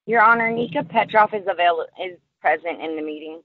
Your Honor, Nika Petrov is present in the meeting.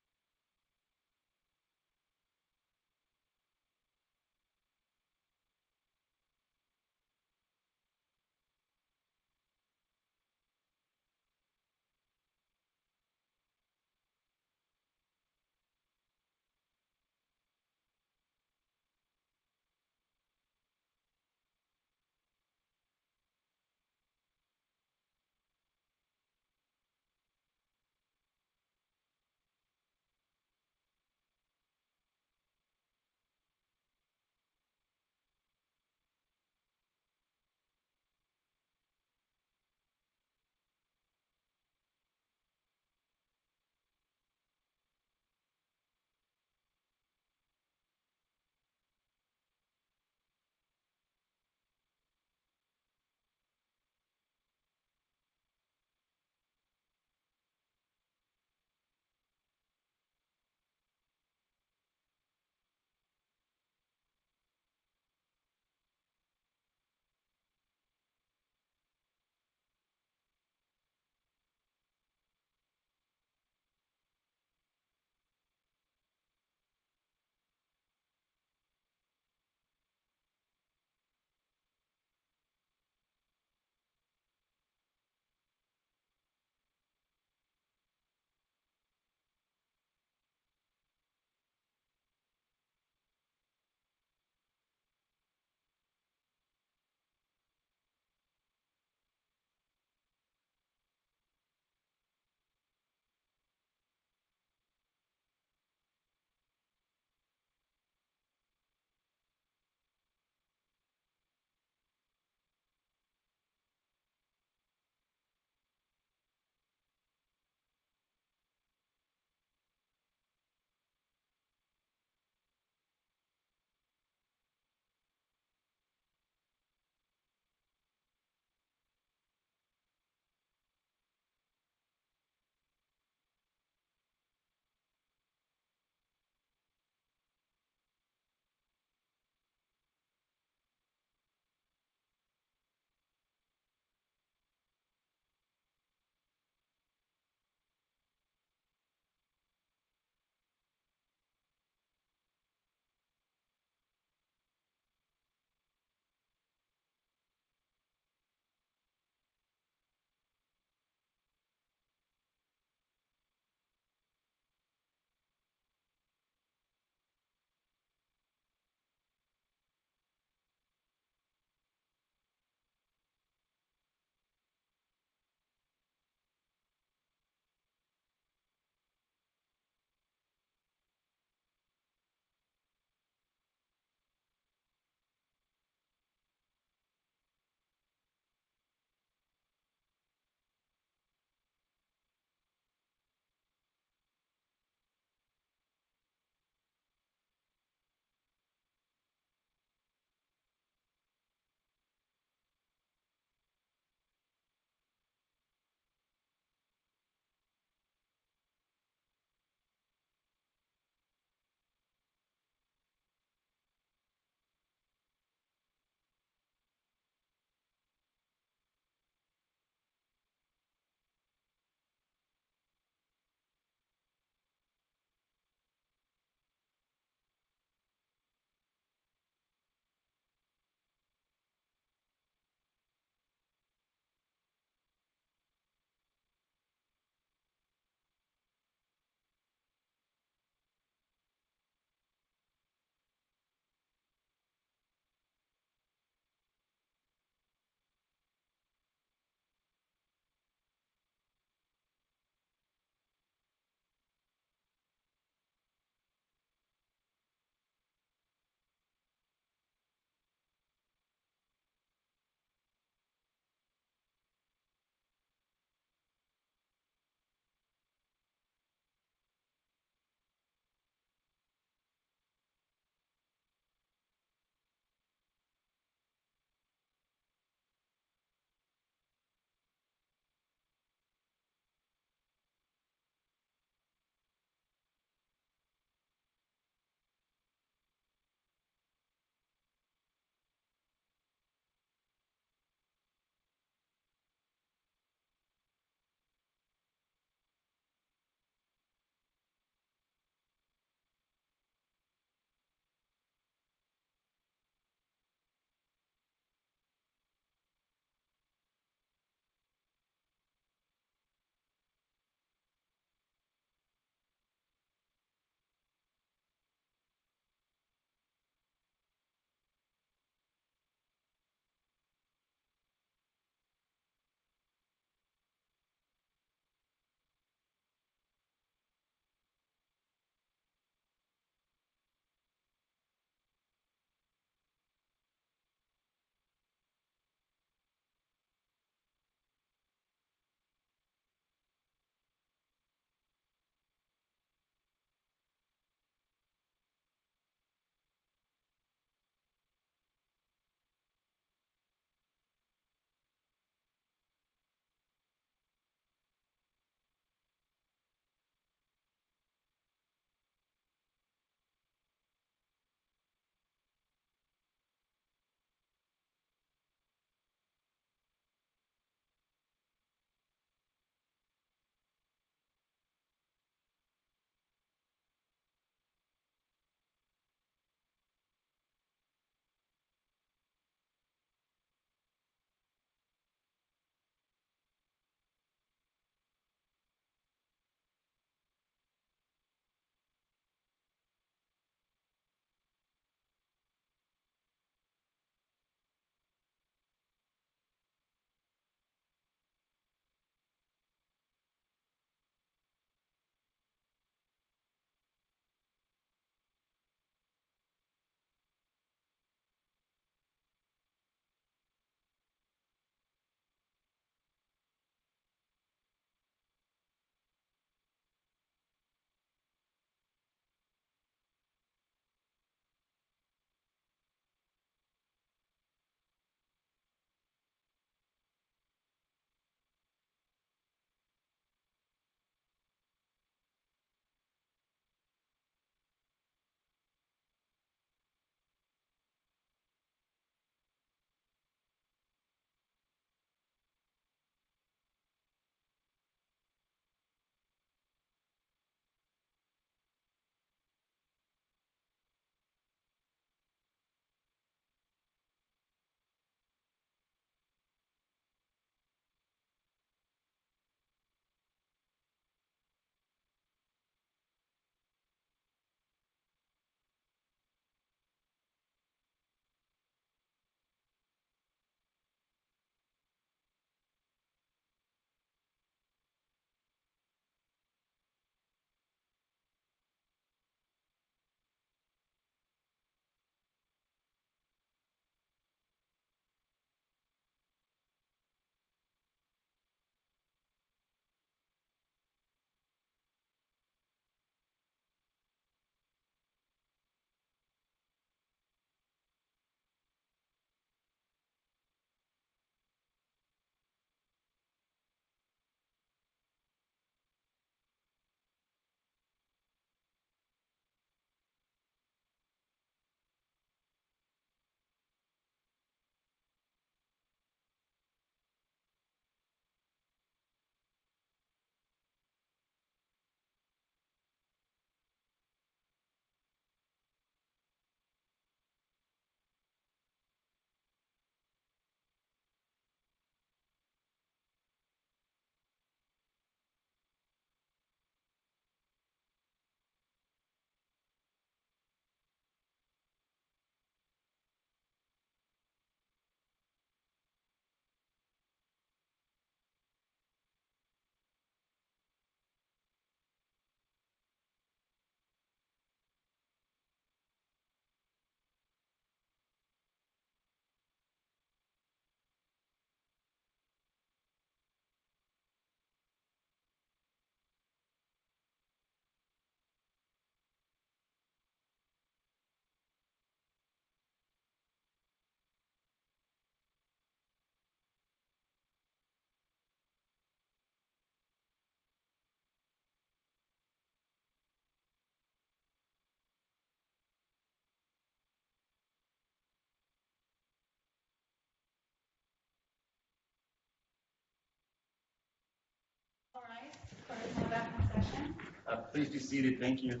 Please be seated. Thank you.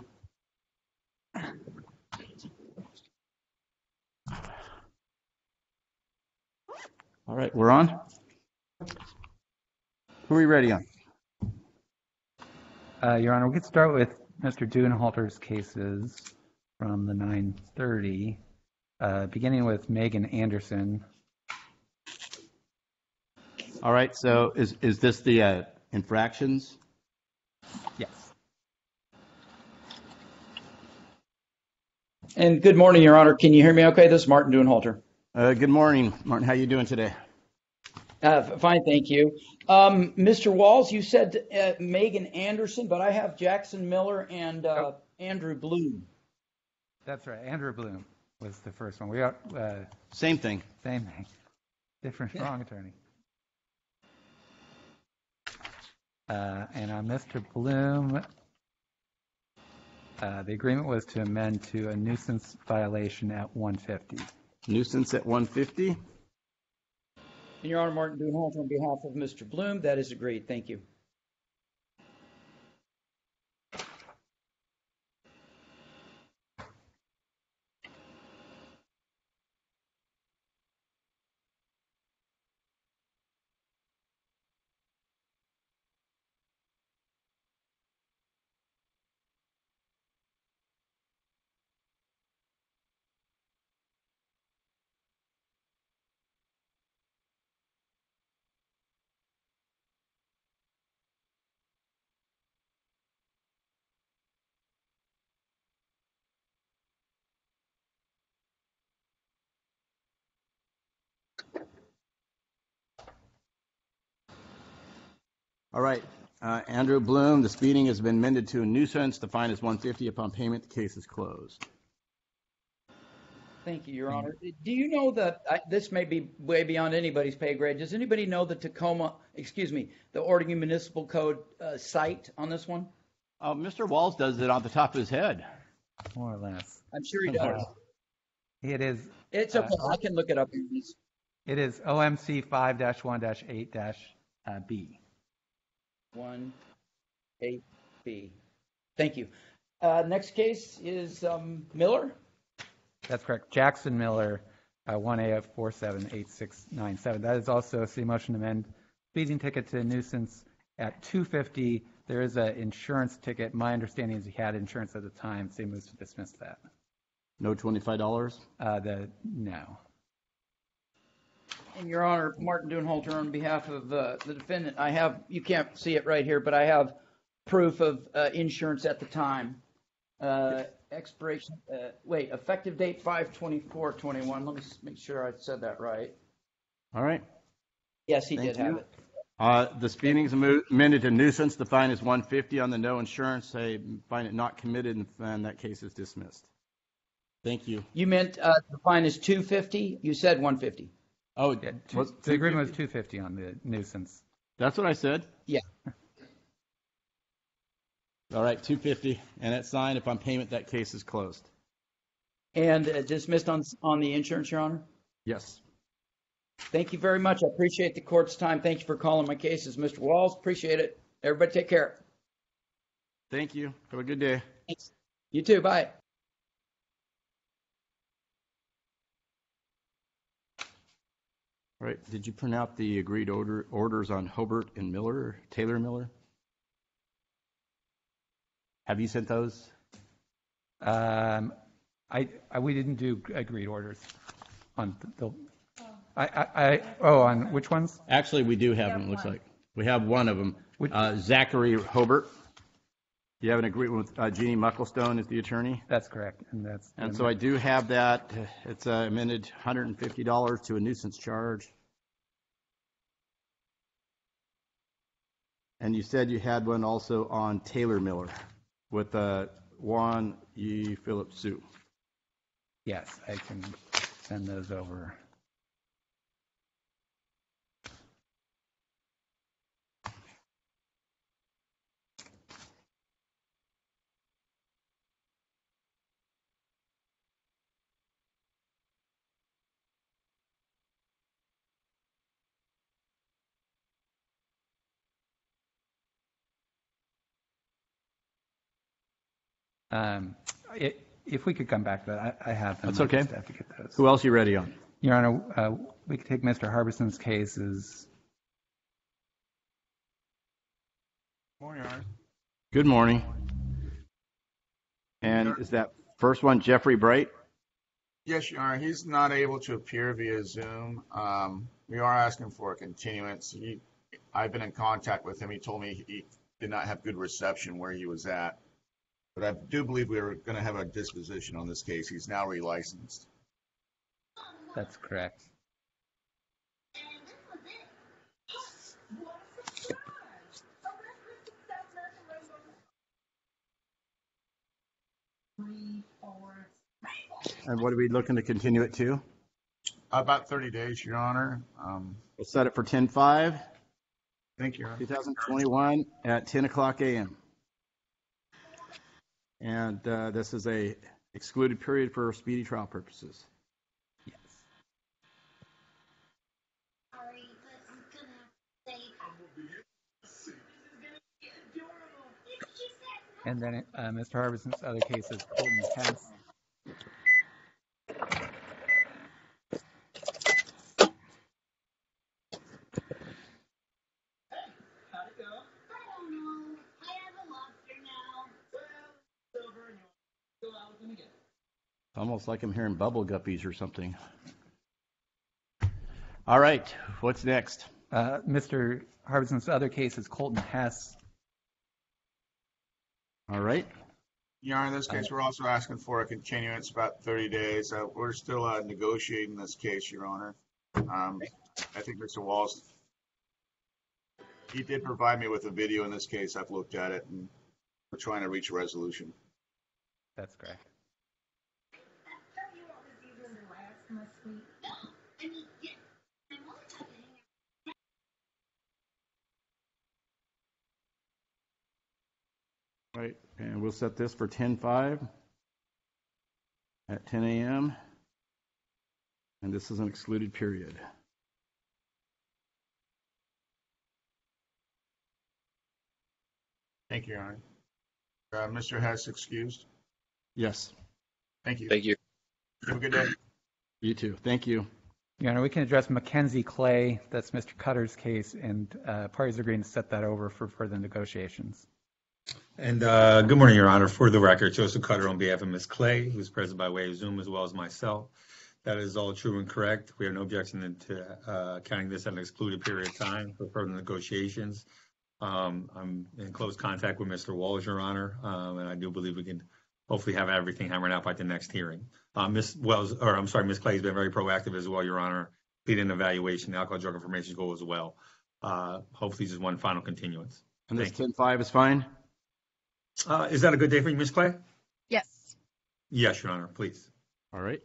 All right, we're on. Who are we ready on? Your Honor, we could start with Mr. Dudenhalter's cases from the 9:30, beginning with Megan Anderson. All right, so is this the infractions? Yes. And good morning, Your Honor. Can you hear me okay? This is Martin Dudenhalter. Good morning, Martin. How you doing today? Fine, thank you. Mr. Walls, you said Megan Anderson, but I have Jackson Miller and Andrew Bloom. That's right. Andrew Bloom was the first one. We got Same thing. same thing, different, wrong attorney. And on Mr. Bloom, the agreement was to amend to a nuisance violation at 150. Nuisance at 150. And Your Honor, Martin Dudenhalter on behalf of Mr. Bloom, that is agreed. Thank you. All right, Andrew Bloom, the speeding has been amended to a nuisance. The fine is 150. Upon payment, the case is closed. Thank you, Your Honor. Do you know that this may be way beyond anybody's pay grade? Does anybody know the the Orting Municipal Code site on this one? Mr. Walls does it on the top of his head. More or less. I'm sure he does. It is. It's okay. I can look it up. It is OMC 5-1-8-B. 1-8-B. Thank you. Next case is Miller. That's correct. Jackson Miller, 1AF478697. That is also a city motion to amend speeding ticket to nuisance at 250. There is an insurance ticket. My understanding is he had insurance at the time, so he moves to dismiss that. No $25? No. And Your Honor, Martin Dudenhalter on behalf of the defendant, I have, you can't see it right here, but I have proof of insurance at the time. Expiration, effective date 5/24/21. Let me make sure I said that right. All right. Yes, he did have it. The speeding is amended to nuisance. The fine is 150 on the no insurance. I find it not committed, and that case is dismissed. Thank you. You meant the fine is 250? You said 150. Oh, Yeah, the agreement was 250 on the nuisance. That's what I said? Yeah. All right, 250, and it's signed. Upon payment, that case is closed. And dismissed on the insurance, Your Honor? Yes. Thank you very much. I appreciate the court's time. Thank you for calling my cases, Mr. Walls. Appreciate it. Everybody take care. Thank you. Have a good day. Thanks. You too. Bye. All right. Did you print out the agreed orders on Hobart and Miller, Taylor Miller? Have you sent those? We didn't do agreed orders on the. On which ones? Actually, we do have them. It looks like we have one of them. Zachary Hobart. You have an agreement with Jeannie Mucklestone as the attorney. That's correct, and so I do have that. It's amended $150 to a nuisance charge. And you said you had one also on Taylor Miller with Juan E. Phillips Sue. Yes, I can send those over. If we could come back to that, I have them. That's okay. I just have to get those. Who else you ready on? Your Honor, we could take Mr. Harbison's cases. Morning, Your Honor. Good morning. And is that first one Jeffrey Bright? Yes, Your Honor. He's not able to appear via Zoom. We are asking for a continuance. I've been in contact with him. He told me he did not have good reception where he was at. But I do believe we were going to have a disposition on this case. He's now relicensed. That's correct. And what are we looking to continue it to? About 30 days, Your Honor. We'll set it for 10/5, Thank you, Your Honor. 2021 at 10 o'clock a.m. And this is a excluded period for speedy trial purposes. Yes. And then Mr. Harbison's other cases, Colton Hess. Almost like I'm hearing bubble guppies or something. All right, what's next? Mr. Harbison's other case is Colton Hess. All right. Your Honor, in this case, we're also asking for a continuance about 30 days. We're still negotiating this case, Your Honor. I think Mr. Walls, he did provide me with a video in this case. I've looked at it, and we're trying to reach a resolution. That's correct. Right, and we'll set this for 10/5 at 10 a.m. And this is an excluded period. Thank you, Your Honor. Mr. Hess, excused. Yes. Thank you. Thank you. Have a good day. You too. Thank you. Your Honor, we can address Mackenzie Clay. That's Mr. Cutter's case, and parties are agreeing to set that over for further negotiations. And good morning, Your Honor. For the record, Joseph Cutter on behalf of Ms. Clay, who is present by way of Zoom, as well as myself. That is all true and correct. We have no objection to counting this as an excluded period of time for further negotiations. I'm in close contact with Mr. Walls, Your Honor, and I do believe we can hopefully have everything hammered out by the next hearing. Ms. Clay has been very proactive as well, Your Honor, leading an evaluation. The alcohol drug information goal as well. Hopefully, just one final continuance. And this 10/5 is fine? Is that a good day for you, Ms. Clay? Yes. Yes, Your Honor, please. All right.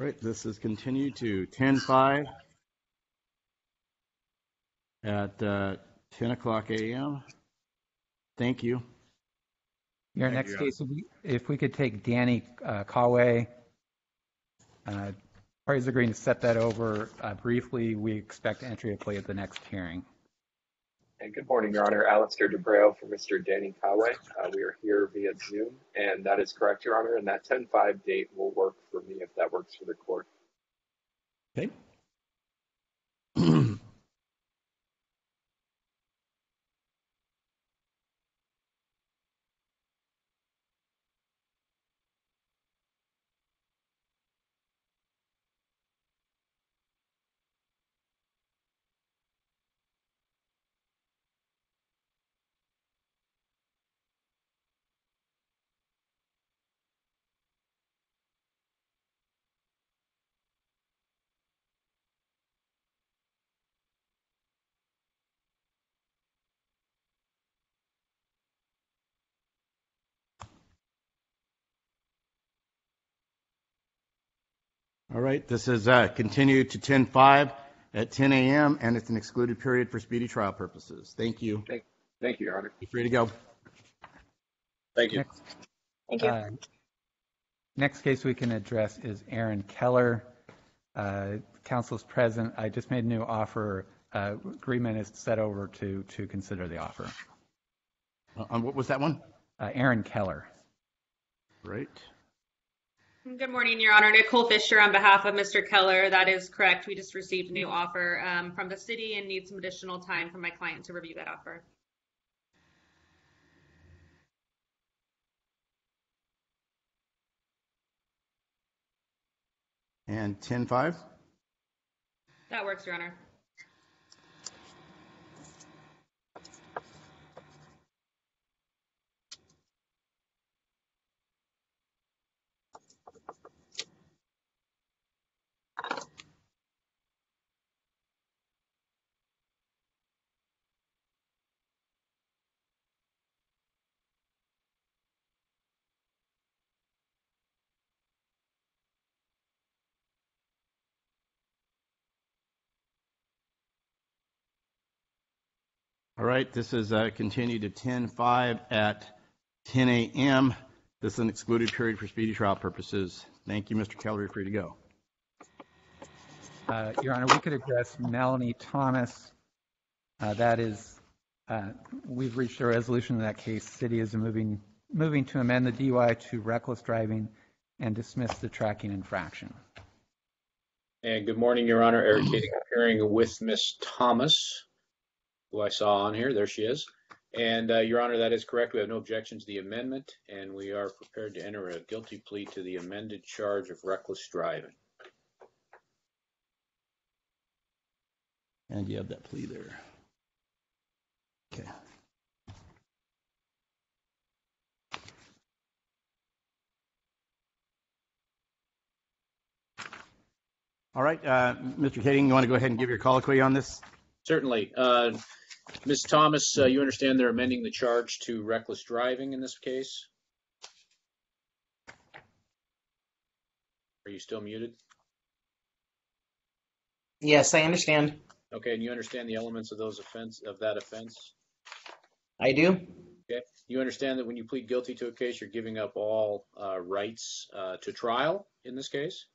Right, this is continued to 10/5 at 10 o'clock a.m. Thank you. Your next case would be, if we could take Danny Kawe. Parties are agreeing to set that over briefly. We expect entry of play at the next hearing. And good morning, Your Honor. Alistair DeBreo for Mr. Danny Kawe. We are here via Zoom, and that is correct, Your Honor. And that 10/5 date will work for me if that works for the court. Okay. All right, this is continued to 10-5 at 10 a.m., and it's an excluded period for speedy trial purposes. Thank you. Thank you, Your Honor. You're free to go. Thank you. Thank you. Next case we can address is Aaron Keller. Council's present. I just made a new offer. Agreement is set over to consider the offer. What was that one? Aaron Keller. Right. Good morning, Your Honor. Nicole Fisher on behalf of Mr. Keller. That is correct. We just received a new offer from the city and need some additional time for my client to review that offer. And 10-5? That works, Your Honor. All right, this is continued to 10-5 at 10 a.m. This is an excluded period for speedy trial purposes. Thank you, Mr. Keller. You're free to go. Your Honor, we could address Melanie Thomas. That is, we've reached a resolution in that case. City is moving to amend the DUI to reckless driving and dismiss the tracking infraction. And good morning, Your Honor. Eric Kading, appearing with Miss Thomas, who I saw on here. There she is. And Your Honor, that is correct. We have no objection to the amendment, and we are prepared to enter a guilty plea to the amended charge of reckless driving. And you have that plea there. Okay. All right, Mr. Kading, you want to go ahead and give your colloquy on this? Certainly. Ms. Thomas, you understand they're amending the charge to reckless driving in this case? Are you still muted? Yes, I understand. Okay, and you understand the elements of that offense? I do. Okay. You understand that when you plead guilty to a case, you're giving up all rights to trial in this case?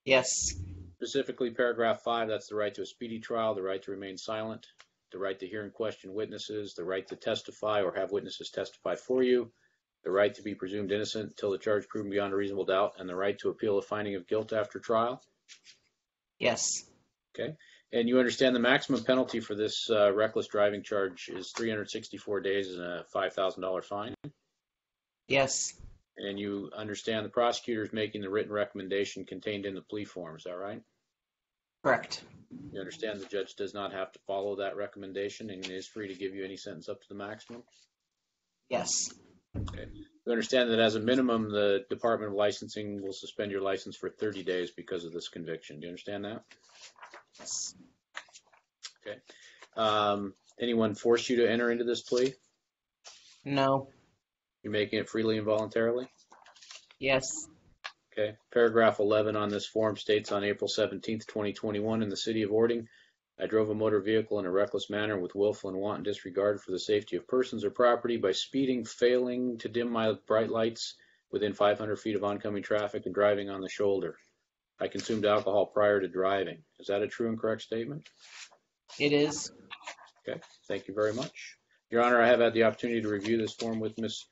Yes. Specifically, paragraph 5, that's the right to a speedy trial, the right to remain silent, the right to hear and question witnesses, the right to testify or have witnesses testify for you, the right to be presumed innocent until the charge proven beyond a reasonable doubt, and the right to appeal a finding of guilt after trial? Yes. Okay. And you understand the maximum penalty for this reckless driving charge is 364 days and a $5,000 fine? Yes. And you understand the prosecutor is making the written recommendation contained in the plea form, is that right? Correct. You understand the judge does not have to follow that recommendation and is free to give you any sentence up to the maximum? Yes. Okay. You understand that as a minimum, the Department of Licensing will suspend your license for 30 days because of this conviction. Do you understand that? Yes. Okay. Anyone force you to enter into this plea? No. You're making it freely and voluntarily? Yes. Okay. Paragraph 11 on this form states on April 17th, 2021 in the city of Orting, I drove a motor vehicle in a reckless manner with willful and wanton disregard for the safety of persons or property by speeding, failing to dim my bright lights within 500 feet of oncoming traffic and driving on the shoulder. I consumed alcohol prior to driving. Is that a true and correct statement? It is. Okay. Thank you very much. Your Honor, I have had the opportunity to review this form with Ms.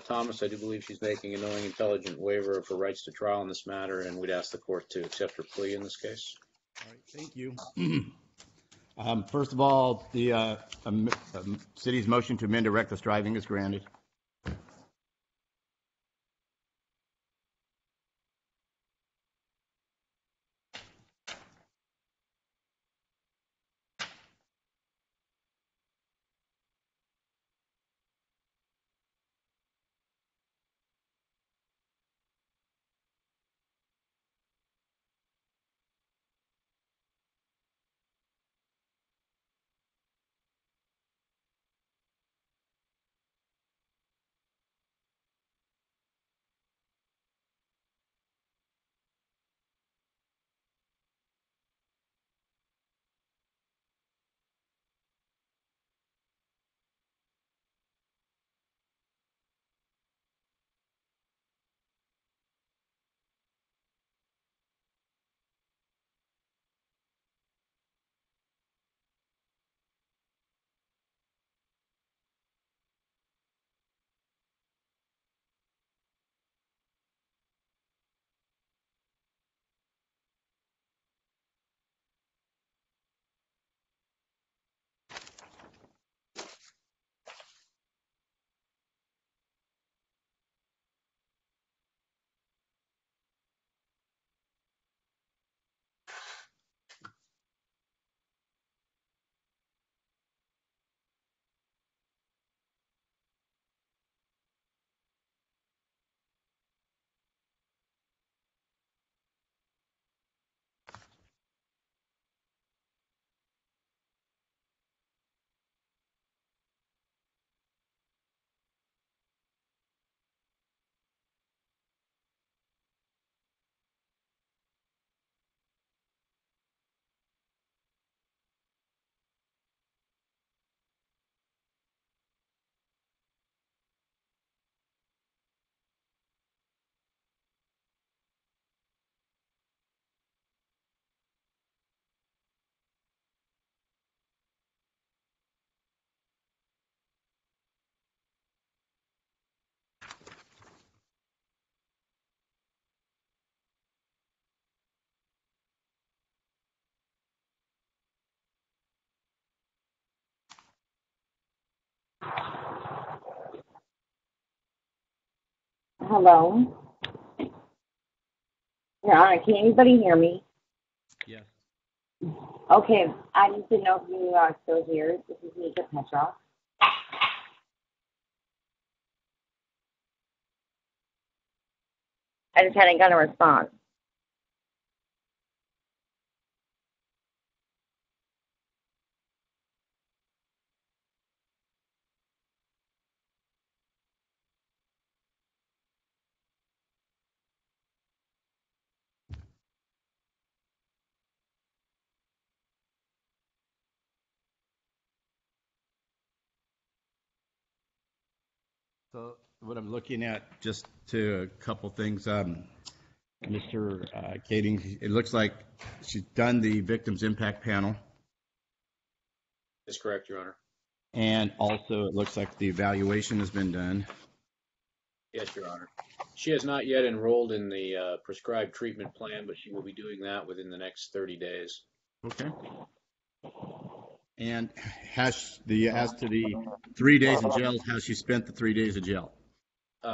Thomas. I do believe she's making a knowing, intelligent waiver of her rights to trial in this matter, and we'd ask the court to accept her plea in this case. All right, thank you. First of all, the city's motion to amend to reckless driving is granted. Hello? Your Honor, can anybody hear me? Yes. Okay, I need to know if you are still here. This is Nika Petrov. I just hadn't got a response. So what I'm looking at, just to a couple things, Mr. Kading, it looks like she's done the victims impact panel, That's correct, Your Honor. and also it looks like the evaluation has been done. Yes, Your Honor. She has not yet enrolled in the prescribed treatment plan, but she will be doing that within the next 30 days. Okay. And as to the 3 days in jail, has she spent the 3 days in jail?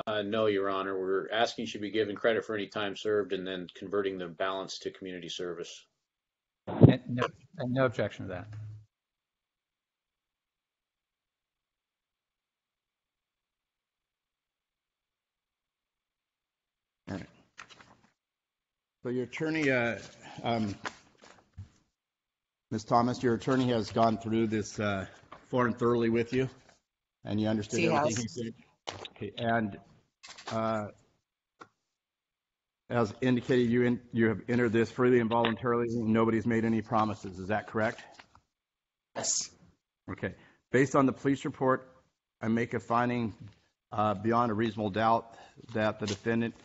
No, Your Honor. We're asking she be given credit for any time served and then converting the balance to community service. And no objection to that. All right. So your attorney, Ms. Thomas, your attorney has gone through this form thoroughly with you, and you understood She everything has. he said? Okay. And as indicated, you have entered this freely and voluntarily, and nobody's made any promises. Is that correct? Yes. Okay. Based on the police report, I make a finding beyond a reasonable doubt that the defendant,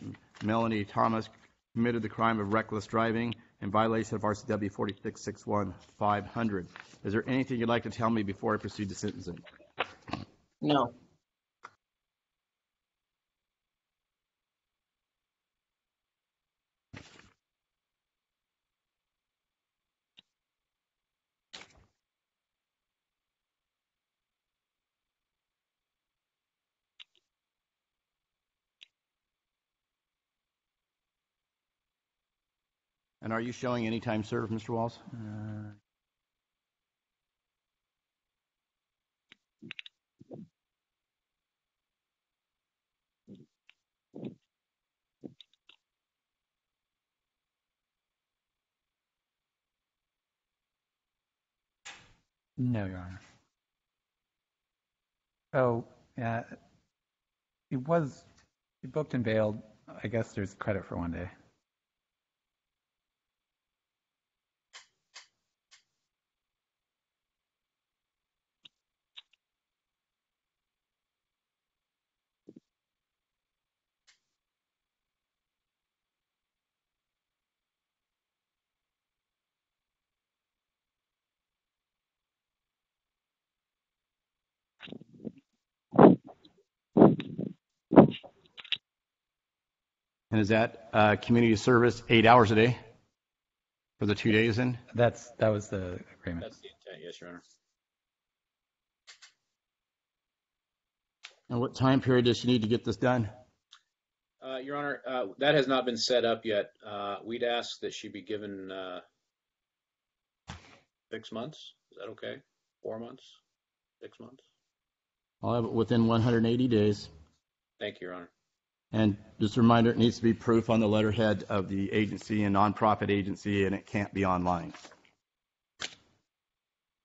Melanie Thomas, committed the crime of reckless driving in violation of RCW 4661-500. Is there anything you'd like to tell me before I proceed to sentencing? No. And are you showing any time served, Mr. Walls? No, Your Honor. Oh, yeah. He booked and bailed. I guess there's credit for 1 day. And is that community service 8 hours a day for the 2 days in? That was the agreement. That's the intent, yes, Your Honor. And what time period does she need to get this done? Your Honor, that has not been set up yet. We'd ask that she be given 6 months. Is that okay? 4 months? 6 months? I'll have it within 180 days. Thank you, Your Honor. And just a reminder, it needs to be proof on the letterhead of the agency and nonprofit agency, and it can't be online.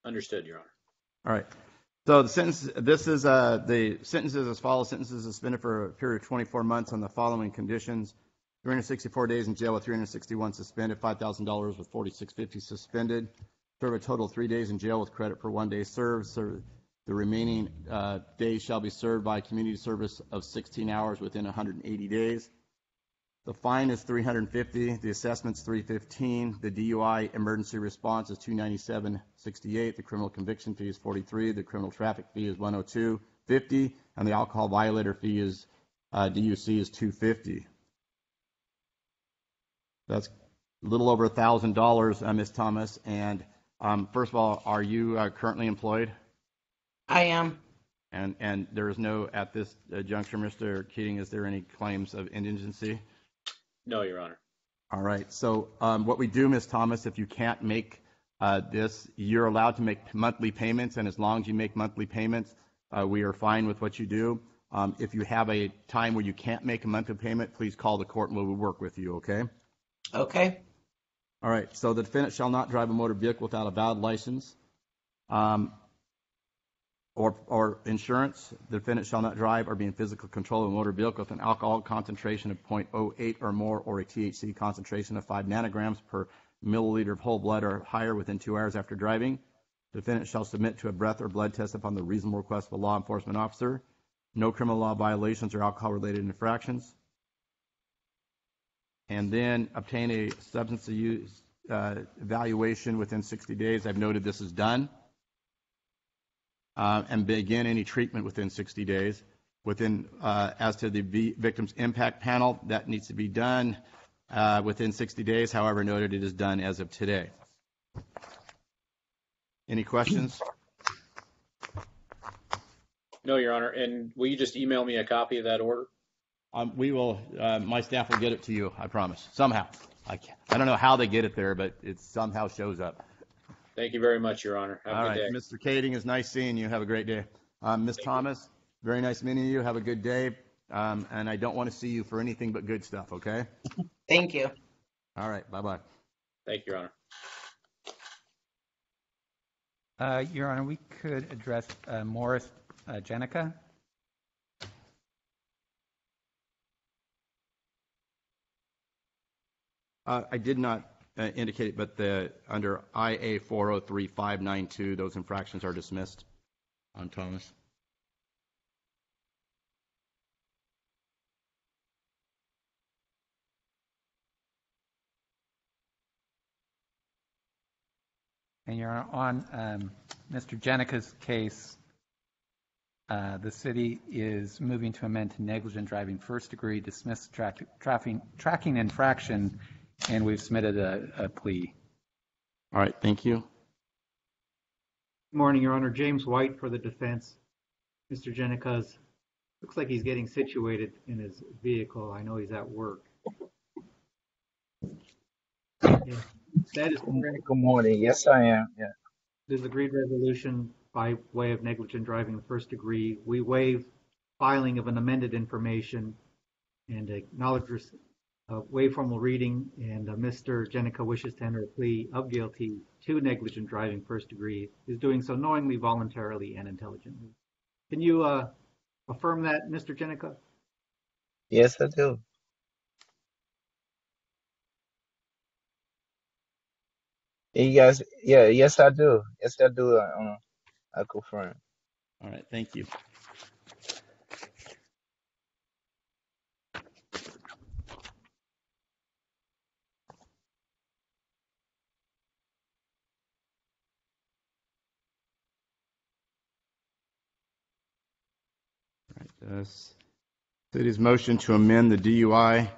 Understood, Your Honor. All right. So the sentence is as follows. Sentences suspended for a period of 24 months on the following conditions: 364 days in jail with 361 suspended, $5,000 with 4650 suspended. Serve a total of 3 days in jail with credit for 1 day served. The remaining days shall be served by community service of 16 hours within 180 days. The fine is $350. The assessment's $315. The DUI emergency response is $297.68. The criminal conviction fee is $43. The criminal traffic fee is $102.50, and the alcohol violator fee is DUC is $250. That's a little over $1,000, Ms. Thomas. And first of all, are you currently employed? I am. And there is no, at this juncture, Mr. Keating, is there any claims of indigency? No, Your Honor. All right. So what we do, Ms. Thomas, if you can't make this, you're allowed to make monthly payments, and as long as you make monthly payments, we are fine with what you do. If you have a time where you can't make a monthly payment, please call the court and we'll work with you, okay? Okay. All right. So the defendant shall not drive a motor vehicle without a valid license or insurance. The defendant shall not drive or be in physical control of a motor vehicle with an alcohol concentration of 0.08 or more, or a THC concentration of 5 nanograms per milliliter of whole blood or higher within 2 hours after driving. The defendant shall submit to a breath or blood test upon the reasonable request of a law enforcement officer. No criminal law violations or alcohol-related infractions. And then obtain a substance use evaluation within 60 days. I've noted this is done. And begin any treatment within 60 days. As to the victim's impact panel, that needs to be done within 60 days. However, noted it is done as of today. Any questions? No, Your Honor. And will you just email me a copy of that order? We will. My staff will get it to you. I promise. Somehow. I don't know how they get it there, but it somehow shows up. Thank you very much, Your Honor. Have All a right, good day. Mr. Kading, it's nice seeing you. Have a great day. Ms. Thomas, very nice meeting you. Have a good day. And I don't want to see you for anything but good stuff, okay? Thank you. All right, bye-bye. Thank you, Your Honor. Your Honor, we could address Morris Jenica. I did not indicate, but under IA 403-592, those infractions are dismissed on Thomas. And Your Honor, on Mr. Jenica's case, the city is moving to amend to negligent driving first degree, dismiss tracking infraction, and we've submitted a plea. All right, thank you. Good morning, Your Honor. James White for the defense. Mr. Jenica's looks like he's getting situated in his vehicle. I know he's at work. Yeah. That is correct. Good morning. Yes, I am. Yeah. This is agreed resolution by way of negligent driving the first degree. We waive filing of an amended information and acknowledge waive formal reading, and Mr. Jenica wishes to enter a plea of guilty to negligent driving first degree. Is doing so knowingly, voluntarily, and intelligently. Can you affirm that, Mr. Jenica? Yes, I do. You guys, yeah, yes, I do. Yes, I do. I confirm. All right, thank you. All right, city's motion to amend the DUI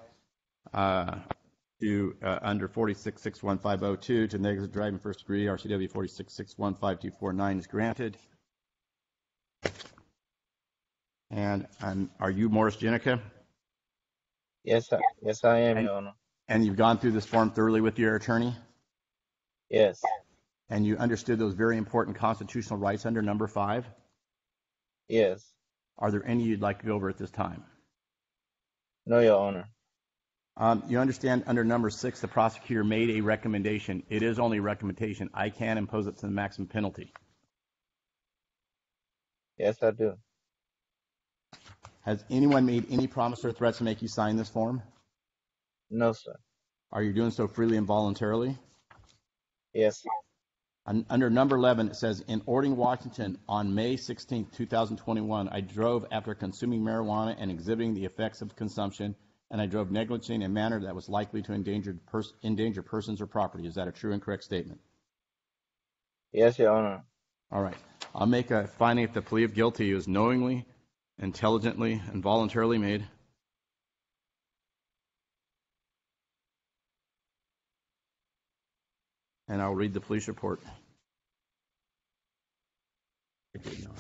to under 46-61502 to negligent driving first degree, RCW 46-615-249 is granted. And are you Morris Jenica? Yes, I am, Your Honor. And you've gone through this form thoroughly with your attorney? Yes. And you understood those very important constitutional rights under number 5? Yes. Are there any you'd like to go over at this time? No, Your Honor. You understand under number 6, the prosecutor made a recommendation. It is only a recommendation. I can't impose it to the maximum penalty. Yes, I do. Has anyone made any promise or threats to make you sign this form? No, sir. Are you doing so freely and voluntarily? Yes. Under number 11, it says, in Orting, Washington, on May 16, 2021, I drove after consuming marijuana and exhibiting the effects of consumption, and I drove negligently in a manner that was likely to endanger persons or property. Is that a true and correct statement? Yes, Your Honor. All right. I'll make a finding if the plea of guilty is knowingly, intelligently, and voluntarily made. And I'll read the police report. I did not.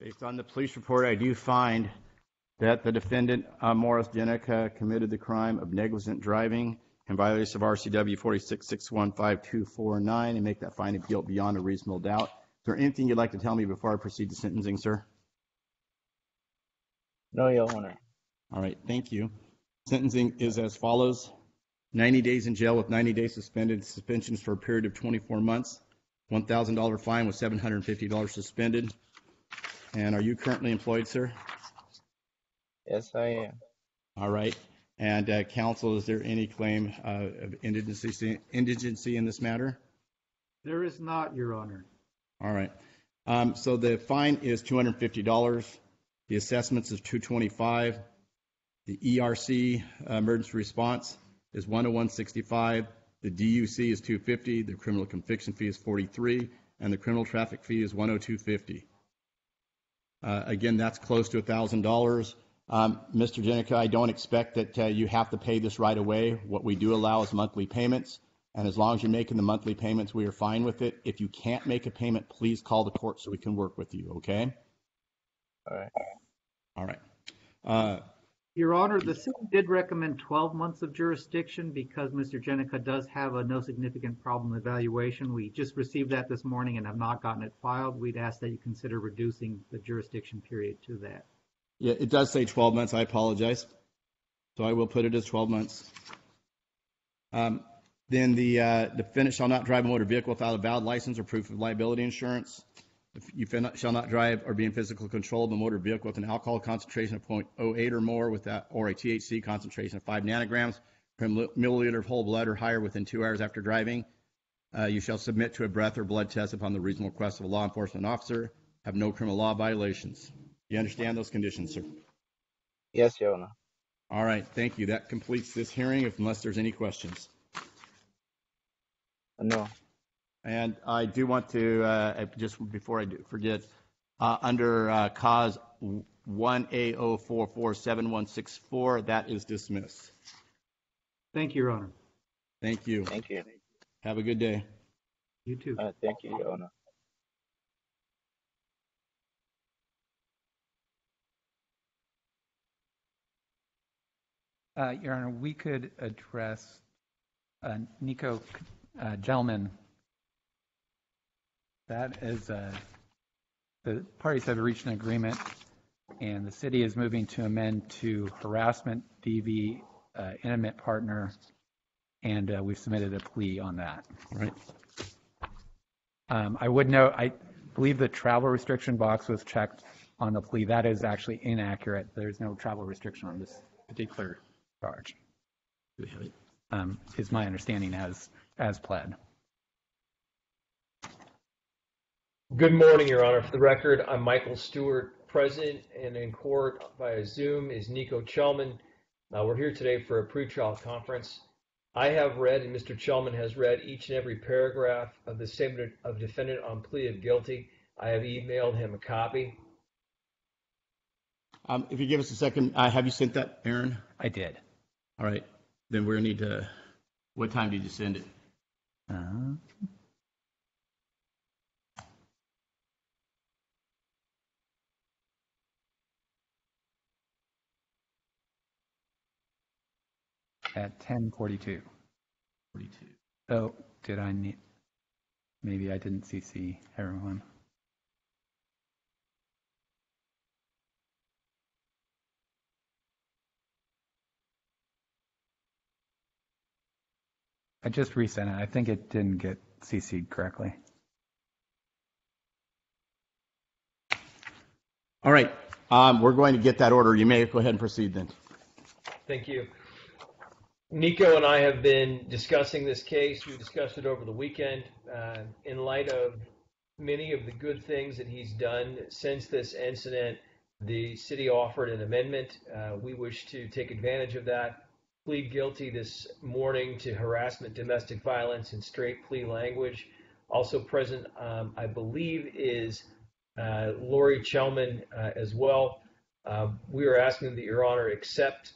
Based on the police report, I do find that the defendant, Morris Jenica, committed the crime of negligent driving in violation of RCW 46615249 and make that finding of guilt beyond a reasonable doubt. Is there anything you'd like to tell me before I proceed to sentencing, sir? No, Your Honor. All right, thank you. Sentencing is as follows. 90 days in jail with 90 days suspended, suspensions for a period of 24 months, $1,000 fine with $750 suspended. And are you currently employed, sir? Yes, I am. All right. And counsel, is there any claim of indigency in this matter? There is not, Your Honor. All right. So the fine is $250. The assessments is $225. The ERC emergency response is $101.65. The DUC is $250. The criminal conviction fee is $43, and the criminal traffic fee is $102.50. Again, that's close to $1,000. Mr. Jenica, I don't expect that you have to pay this right away. What we do allow is monthly payments, and as long as you're making the monthly payments, we are fine with it. If you can't make a payment, please call the court so we can work with you, okay? All right. All right. Your Honor, the city did recommend 12 months of jurisdiction because Mr. Jenica does have a no significant problem evaluation. We just received that this morning and have not gotten it filed. We'd ask that you consider reducing the jurisdiction period to that. Yeah, it does say 12 months. I apologize. So I will put it as 12 months. Then the defendant shall not drive a motor vehicle without a valid license or proof of liability insurance. You shall not drive or be in physical control of a motor vehicle with an alcohol concentration of 0.08 or more or a THC concentration of 5 nanograms per milliliter of whole blood or higher within 2 hours after driving. You shall submit to a breath or blood test upon the reasonable request of a law enforcement officer. Have no criminal law violations. You understand those conditions, sir? Yes, Your Honor. All right. Thank you. That completes this hearing, unless there's any questions. No. And I do want to, just before I do forget, under cause 1A0447164, that is dismissed. Thank you, Your Honor. Thank you. Thank you. Have a good day. You too. Thank you, Your Honor. Your Honor, we could address Nico Gelman. That is, the parties have reached an agreement, and the city is moving to amend to harassment, DV, intimate partner, and we've submitted a plea on that. Right. I would note, I believe the travel restriction box was checked on the plea. That is actually inaccurate. There's no travel restriction on this particular charge. Is my understanding as pled. Good morning, Your Honor. For the record, I'm Michael Stewart, present, and in court via Zoom is Nico Chelman. We're here today for a pretrial conference. I have read, and Mr. Chelman has read, each and every paragraph of the statement of defendant on plea of guilty. I have emailed him a copy. If you give us a second, have you sent that, Aaron? I did. All right. Then we're going to need to, what time did you send it? At 10:42. 42. Oh, did I need? Maybe I didn't CC everyone. I just resent it. I think it didn't get CC'd correctly. All right. We're going to get that order. You may go ahead and proceed then. Thank you. Nico and I have been discussing this case. We discussed it over the weekend. In light of many of the good things that he's done since this incident, the city offered an amendment. We wish to take advantage of that. Plead guilty this morning to harassment, domestic violence, and straight plea language. Also present, I believe, is Lori Chelman as well. We are asking that Your Honor accept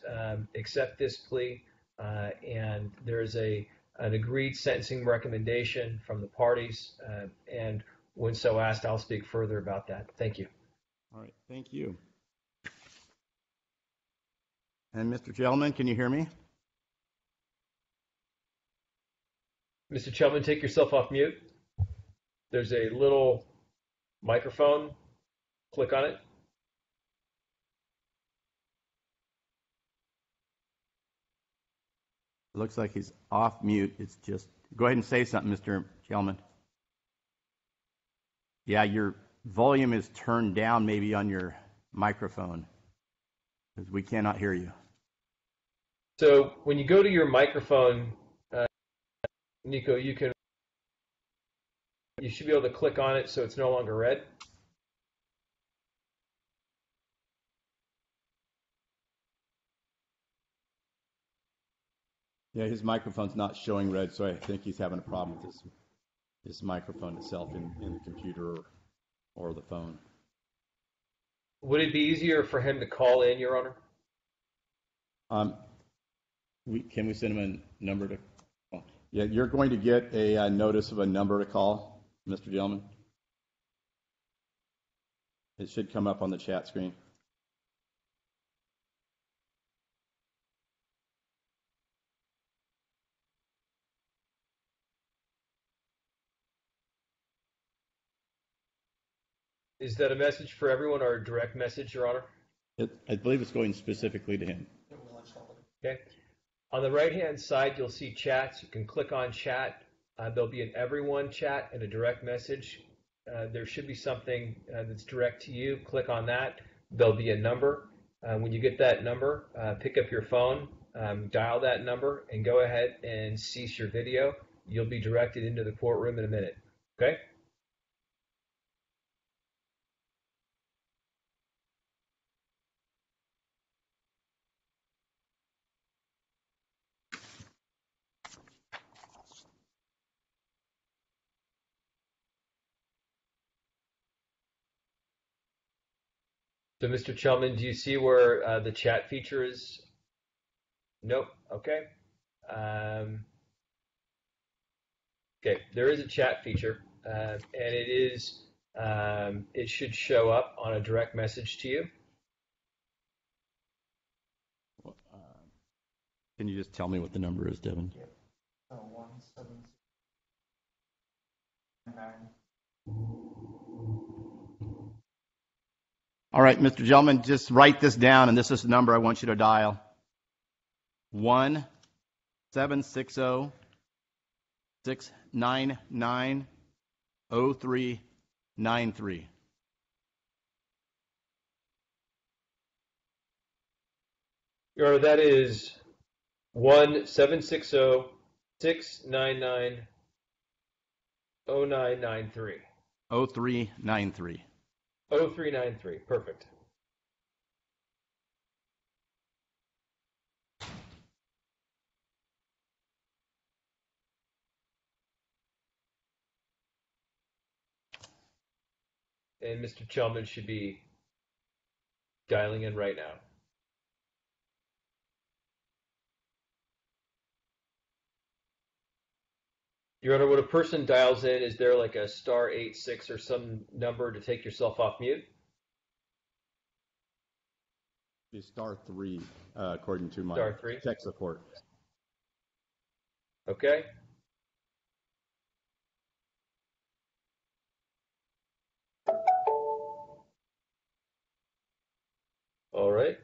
this plea, and there is an agreed sentencing recommendation from the parties, and when so asked, I'll speak further about that. Thank you. All right, thank you. And Mr. Gentleman, can you hear me? Mr. Chapman, take yourself off mute. There's a little microphone. Click on it. It looks like he's off mute. It's just, go ahead and say something, Mr. Gentleman. Yeah, your volume is turned down maybe on your microphone because we cannot hear you. So when you go to your microphone, Nico, you should be able to click on it so it's no longer red. Yeah, his microphone's not showing red, so I think he's having a problem with his microphone itself in the computer or the phone. Would it be easier for him to call in, Your Honor? Can we send him a number to call? Yeah, you're going to get a notice of a number to call, Mr. Gentleman. It should come up on the chat screen. Is that a message for everyone or a direct message, Your Honor? I believe it's going specifically to him. Okay. On the right-hand side, you'll see chats. You can click on chat. There'll be an everyone chat and a direct message. There should be something that's direct to you. Click on that. There'll be a number. When you get that number, pick up your phone, dial that number, and go ahead and cease your video. You'll be directed into the courtroom in a minute. Okay? So, Mr. Chelman, do you see where the chat feature is? Nope. Okay. Okay, there is a chat feature, and it should show up on a direct message to you. Can you just tell me what the number is, Devin? Yeah. 176. All right, Mr. Gentleman, just write this down, and this is the number I want you to dial. 1-760-699-0393. Your Honor, that is 1-760-699-0993. 0393. 0393. Perfect. And Mr. Chelman should be dialing in right now. Your Honor, when a person dials in, is there like a *86 or some number to take yourself off mute? It's *3, according to my *3? tech support. Okay. All right.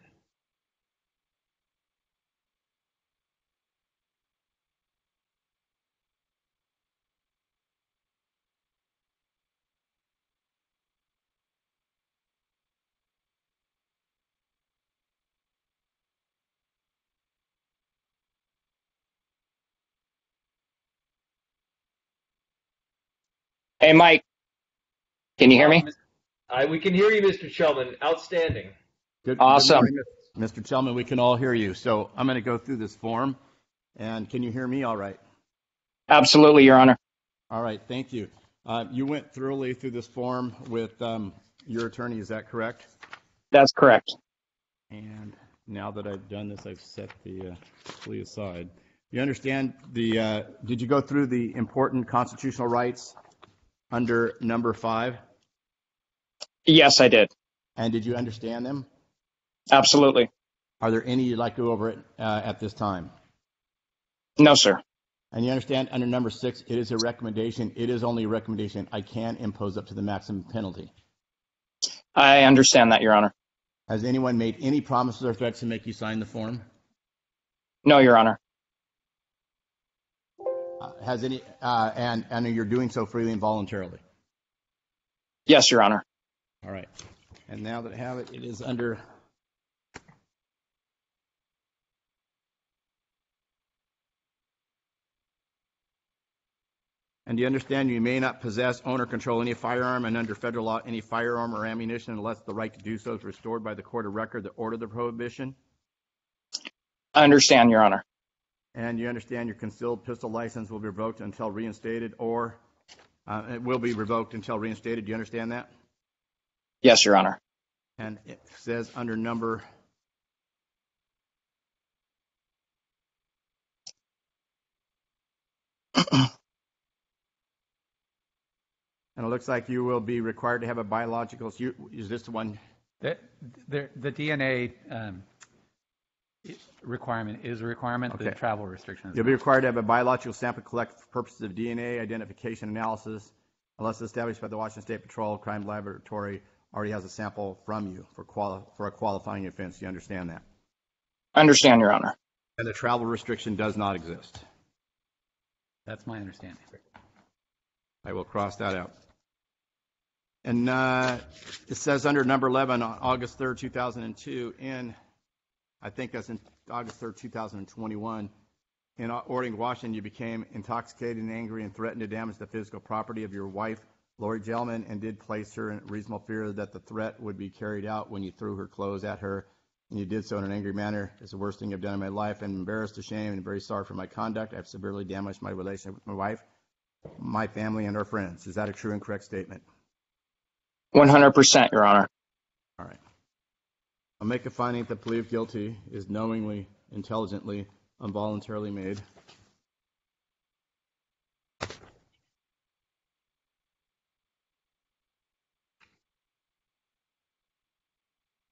Hey, Mike, can you hear me? We can hear you, Mr. Chelman. Outstanding. Awesome. Good morning, Mr. Chelman, we can all hear you. So I'm going to go through this form, and can you hear me all right? Absolutely, Your Honor. All right, thank you. You went thoroughly through this form with your attorney, is that correct? That's correct. And now that I've done this, I've set the plea aside. You understand did you go through the important constitutional rights under number 5? Yes, I did. And did you understand them? Absolutely. Are there any you'd like to go over it at this time? No, sir. And you understand under number 6, it is a recommendation. It is only a recommendation. I can impose up to the maximum penalty. I understand that, Your Honor. Has anyone made any promises or threats to make you sign the form? No, Your Honor. Has any, and you're doing so freely and voluntarily? Yes, Your Honor. All right. And now that I have it, it is under. And do you understand you may not possess, own, or control any firearm, and under federal law, any firearm or ammunition unless the right to do so is restored by the court of record that ordered the prohibition? I understand, Your Honor. And you understand your concealed pistol license will be revoked until reinstated, or it will be revoked until reinstated. Do you understand that? Yes, Your Honor. And it says under number. And it looks like you will be required to have a biological. Is this the one? The DNA requirement is a requirement. Okay. The travel restriction is You'll be required to have a biological sample collected for purposes of DNA identification analysis, unless established by the Washington State Patrol Crime Laboratory already has a sample from you for a qualifying offense. You understand that? I understand, Your Honor. And the travel restriction does not exist. That's my understanding. I will cross that out. And it says under number 11 on August 3rd, 2002, I think that's in August 3rd, 2021, in Orting, Washington, you became intoxicated and angry and threatened to damage the physical property of your wife, Lori Gelman, and did place her in reasonable fear that the threat would be carried out when you threw her clothes at her, and you did so in an angry manner. It's the worst thing I've done in my life. I'm embarrassed, ashamed, and very sorry for my conduct. I've severely damaged my relationship with my wife, my family, and our friends. Is that a true and correct statement? 100%, Your Honor. All right. I'll make a finding that the plea of guilty is knowingly, intelligently, involuntarily made.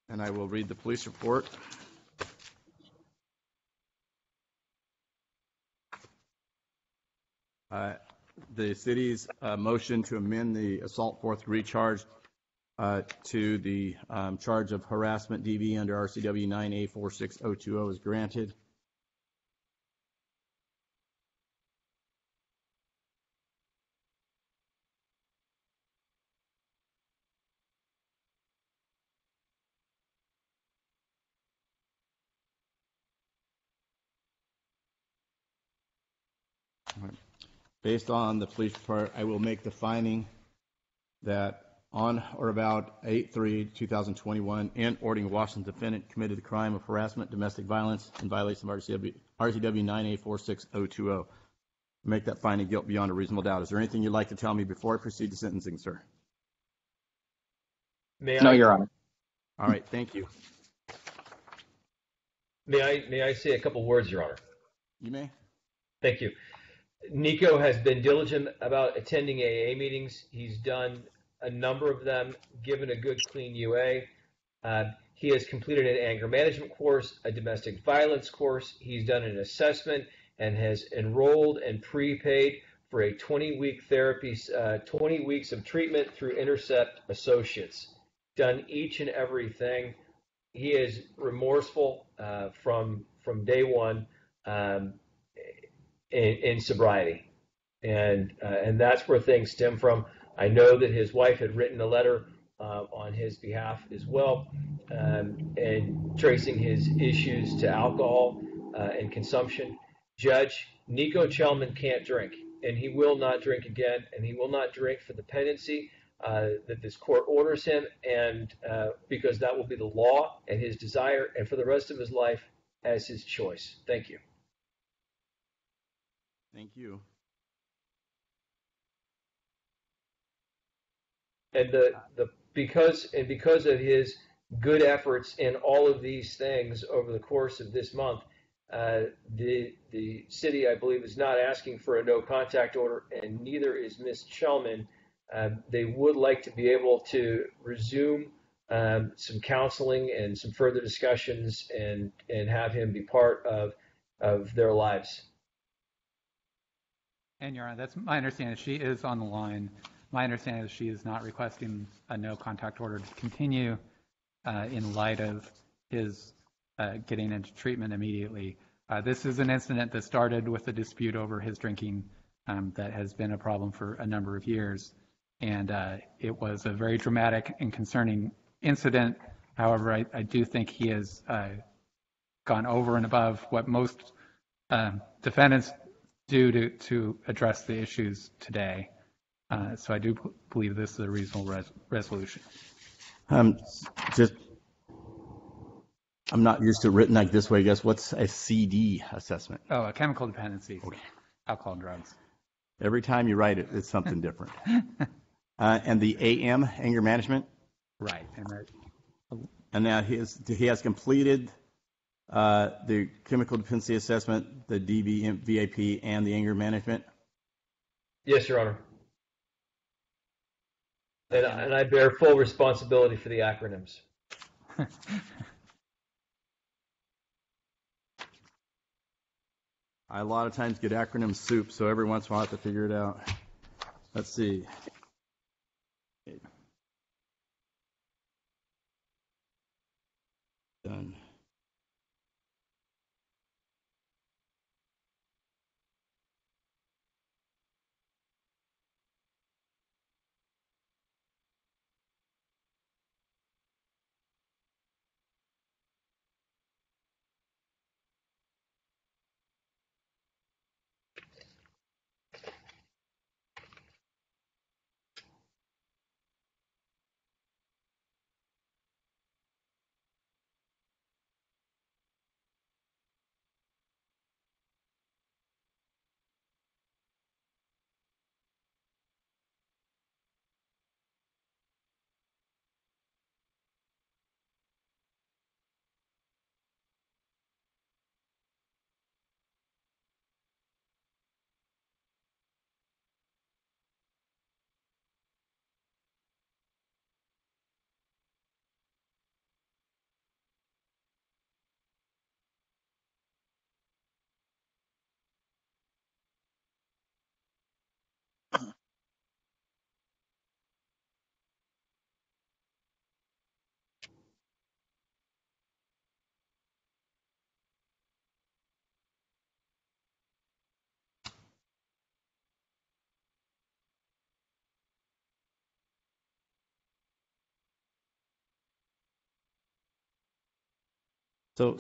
And I will read the police report. The city's motion to amend the assault fourth degree charge to the charge of harassment DV under RCW 9A46020 is granted. Based on the police report, I will make the finding that on or about 8/3/2021 in Orting, Washington, defendant committed the crime of harassment, domestic violence in violation of RCW 9A46020. Make that finding guilt beyond a reasonable doubt. Is there anything you'd like to tell me before I proceed to sentencing, sir? No, Your Honor. All right, thank you. May I say a couple words, Your Honor? You may. Thank you. Nico has been diligent about attending AA meetings. He's done a number of them, given a good, clean UA. He has completed an anger management course, a domestic violence course. He's done an assessment and has enrolled and prepaid for a 20-week therapy, 20 weeks of treatment through Intercept Associates. Done each and everything. He is remorseful from day one in sobriety, and that's where things stem from. I know that his wife had written a letter on his behalf as well, and tracing his issues to alcohol and consumption. Judge, Nico Chelman can't drink, and he will not drink again, and he will not drink for the pendency that this court orders him, and because that will be the law and his desire, and for the rest of his life as his choice. Thank you. Thank you. And because of his good efforts in all of these things over the course of this month, the city, I believe, is not asking for a no contact order, and neither is Ms. Chelman. They would like to be able to resume some counseling and some further discussions, and have him be part of their lives. And Your Honor, that's my understanding. She is on the line. My understanding is she is not requesting a no contact order to continue in light of his getting into treatment immediately. This is an incident that started with a dispute over his drinking that has been a problem for a number of years. And it was a very dramatic and concerning incident. However, I do think he has gone over and above what most defendants do to address the issues today. So I do believe this is a reasonable resolution. I'm not used to it written like this way. I guess what's a CD assessment? Oh, a chemical dependency, okay. Alcohol and drugs. Every time you write it, it's something different. And the AM, anger management? Right. And now he has completed the chemical dependency assessment, the DVAP, and the anger management? Yes, Your Honor. And I bear full responsibility for the acronyms. I a lot of times get acronym soup, so every once in a while I have to figure it out. Let's see. Done. So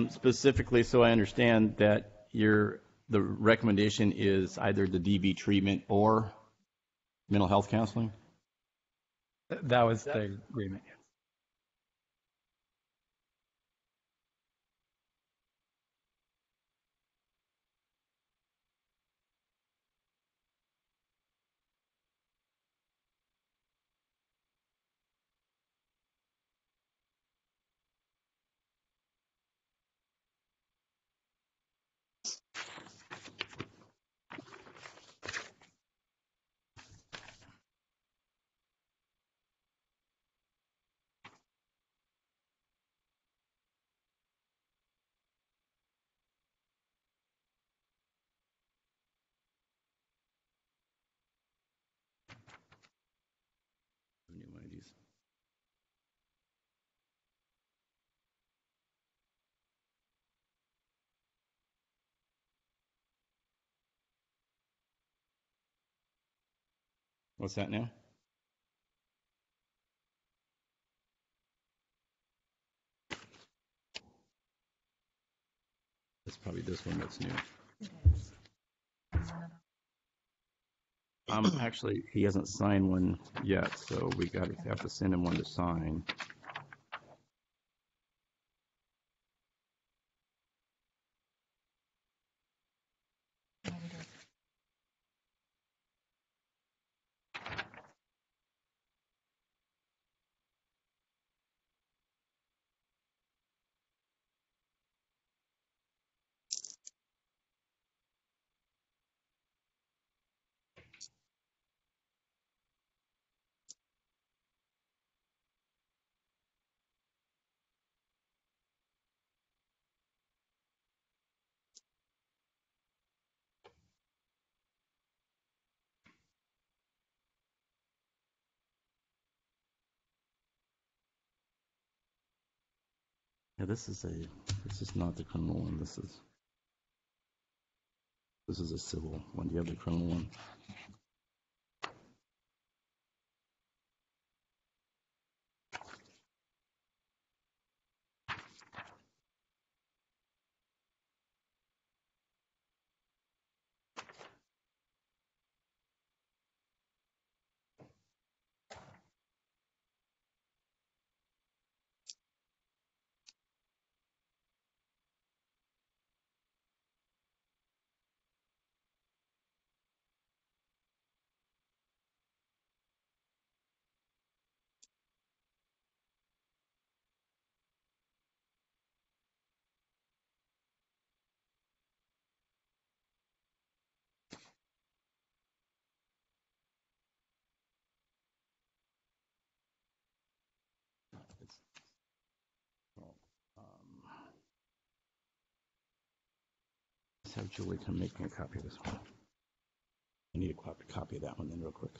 specifically, so I understand that the recommendation is either the DV treatment or mental health counseling? That was the agreement. What's that now? It's probably this one that's new. Actually, he hasn't signed one yet, so we have to send him one to sign. Yeah, this is not the criminal one. This is a civil one. Do you have the criminal one? Let's have Julie come make me a copy of this one. I need a copy of that one then real quick.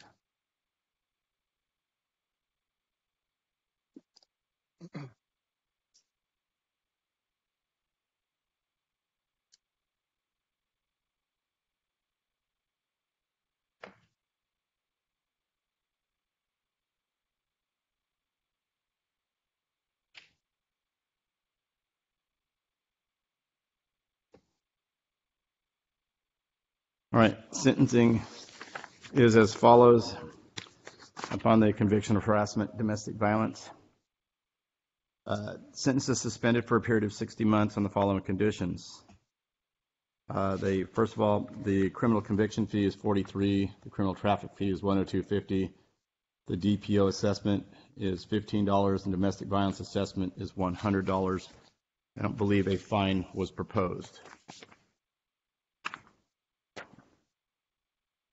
All right, sentencing is as follows. Upon the conviction of harassment, domestic violence, sentence is suspended for a period of 60 months on the following conditions. First of all, the criminal conviction fee is $43. The criminal traffic fee is $102.50. The DPO assessment is $15, and domestic violence assessment is $100. I don't believe a fine was proposed.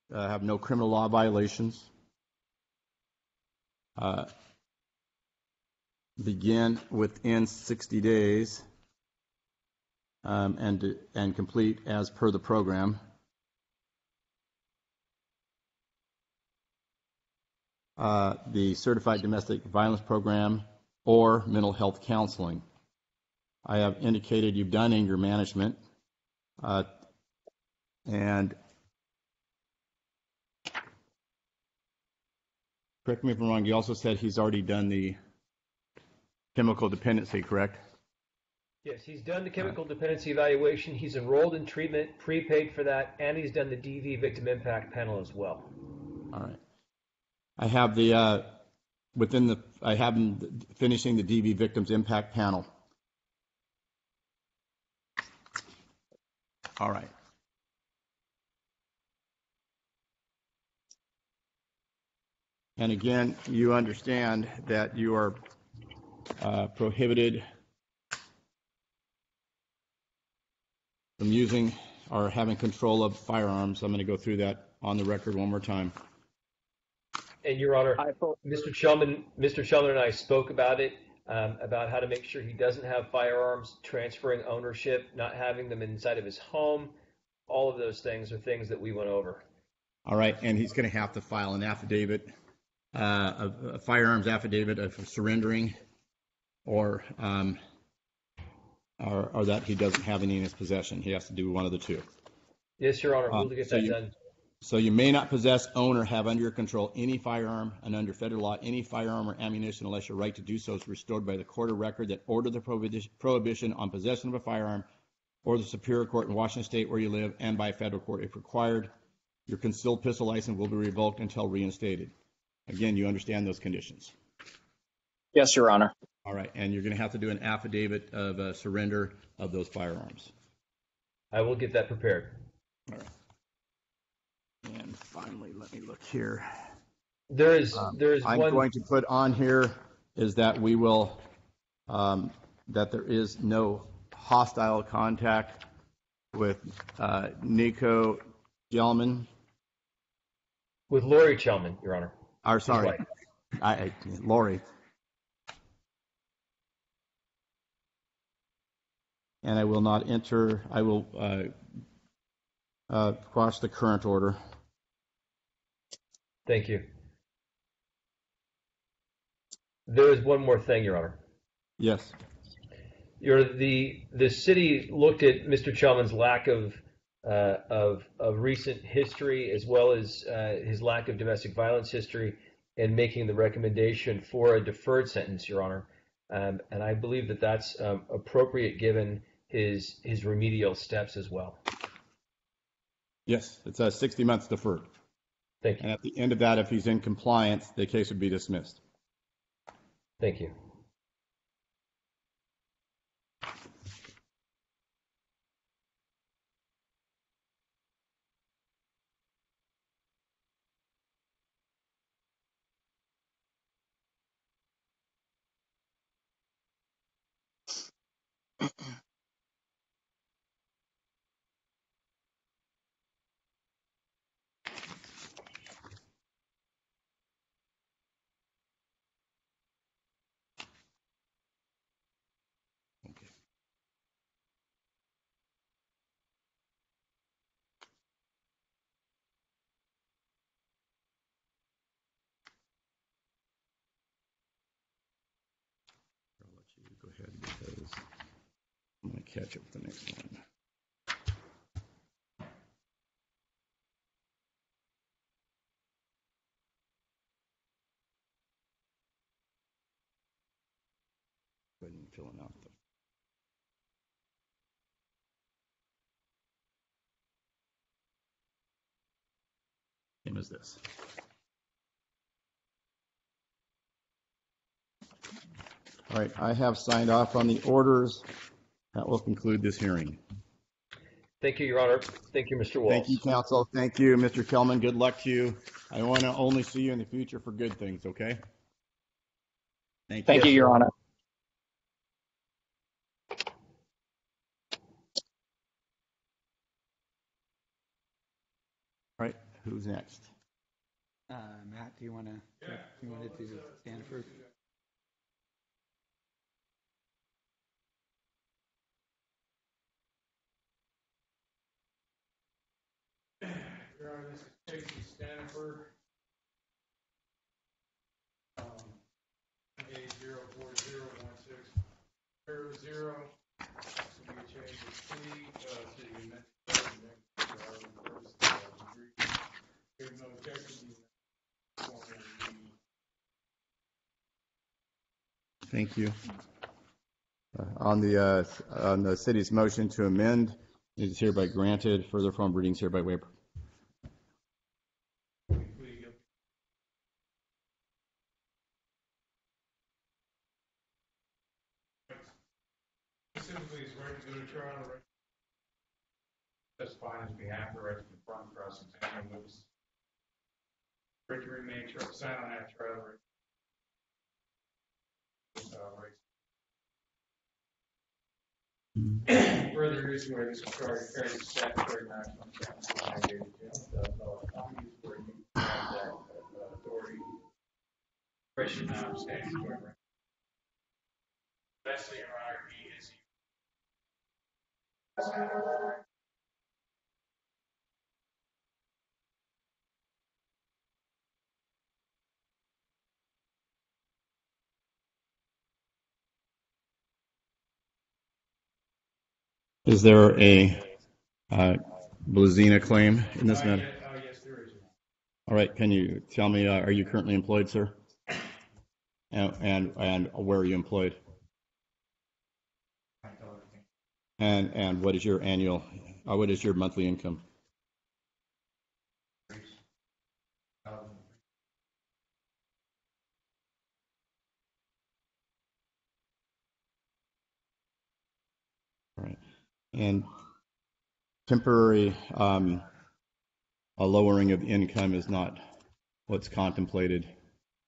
Have no criminal law violations. Begin within 60 days and complete as per the program. The certified domestic violence program or mental health counseling. I have indicated you've done anger management, and correct me if I'm wrong, you also said he's already done the chemical dependency, correct? Yes, he's done the chemical dependency evaluation. He's enrolled in treatment, prepaid for that, and he's done the DV victim impact panel as well. All right. I have I have him finishing the DV victims impact panel. All right. And again, you understand that you are prohibited from using or having control of firearms. I'm going to go through that on the record one more time. And Your Honor, Mr. Shellman and I spoke about it, about how to make sure he doesn't have firearms, transferring ownership, not having them inside of his home. All of those things are things that we went over. All right, and he's going to have to file an affidavit, a firearms affidavit of surrendering, or that he doesn't have any in his possession. He has to do one of the two. Yes, Your Honor, we'll get that done. So you may not possess, own, or have under your control any firearm, and under federal law, any firearm or ammunition unless your right to do so is restored by the court of record that ordered the prohibition on possession of a firearm, or the Superior Court in Washington State where you live, and by a federal court if required. Your concealed pistol license will be revoked until reinstated. Again, you understand those conditions? Yes, Your Honor. All right, and you're going to have to do an affidavit of surrender of those firearms. I will get that prepared. All right. And finally, let me look here. There is I'm going to put on here is that we will, that there is no hostile contact with Nico Gelman. With Lori Chelman, Your Honor. Or sorry, Lori. And I will not enter, I will quash the current order. Thank you. There is one more thing, Your Honor. Yes. The city looked at Mr. Chelman's lack of recent history as well as his lack of domestic violence history in making the recommendation for a deferred sentence, Your Honor. And I believe that that's appropriate given his remedial steps as well. Yes, it's a 60 months deferred. Thank you. And at the end of that, if he's in compliance, the case would be dismissed. Thank you. I'll let you go ahead because I'm going to catch up with the next one. Go ahead and fill it out. Same as this. All right, I have signed off on the orders. That will conclude this hearing. Thank you, Your Honor. Thank you, Mr. Walsh. Thank you, counsel. Thank you, Mr. Kelman. Good luck to you. I want to only see you in the future for good things, okay? Thank you, Your Honor. All right, who's next? Matt, do you want to do Stanford? Your Honor, this is Casey Stanford. A0401600. So we change the city to the United There's no objection. Thank you. On the city's motion to amend, it is hereby granted. Further form readings hereby waived. Specifically, his right to go to trial, right to testify on his behalf, the right to confront, cross-examine witnesses, right to remain silent on that trial, right. Further issue where this charge carries statutory maximum sentence of 9 days jail, counties where you have that authority, question notwithstanding, whatever. Lastly, Your Honor, he is. Is there a Blazina claim in this matter? Yes, there is. All right, can you tell me, are you currently employed, sir? And where are you employed? And what is your what is your monthly income? Right. And temporary a lowering of income is not what's contemplated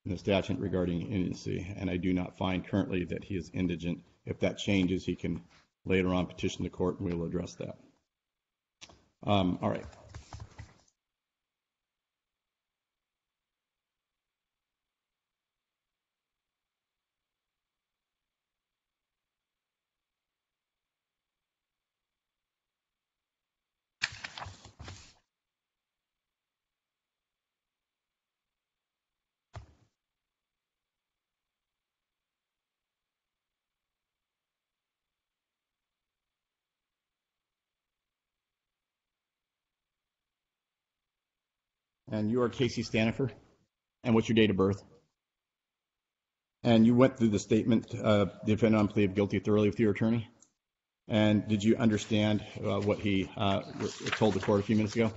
in the statute regarding indigency, and I do not find currently that he is indigent. If that changes, he can later on petition the court, and we will address that. All right. And you are Casey Stanifer. And what's your date of birth? And you went through the statement, defendant on plea of guilty thoroughly with your attorney? And did you understand what he told the court a few minutes ago?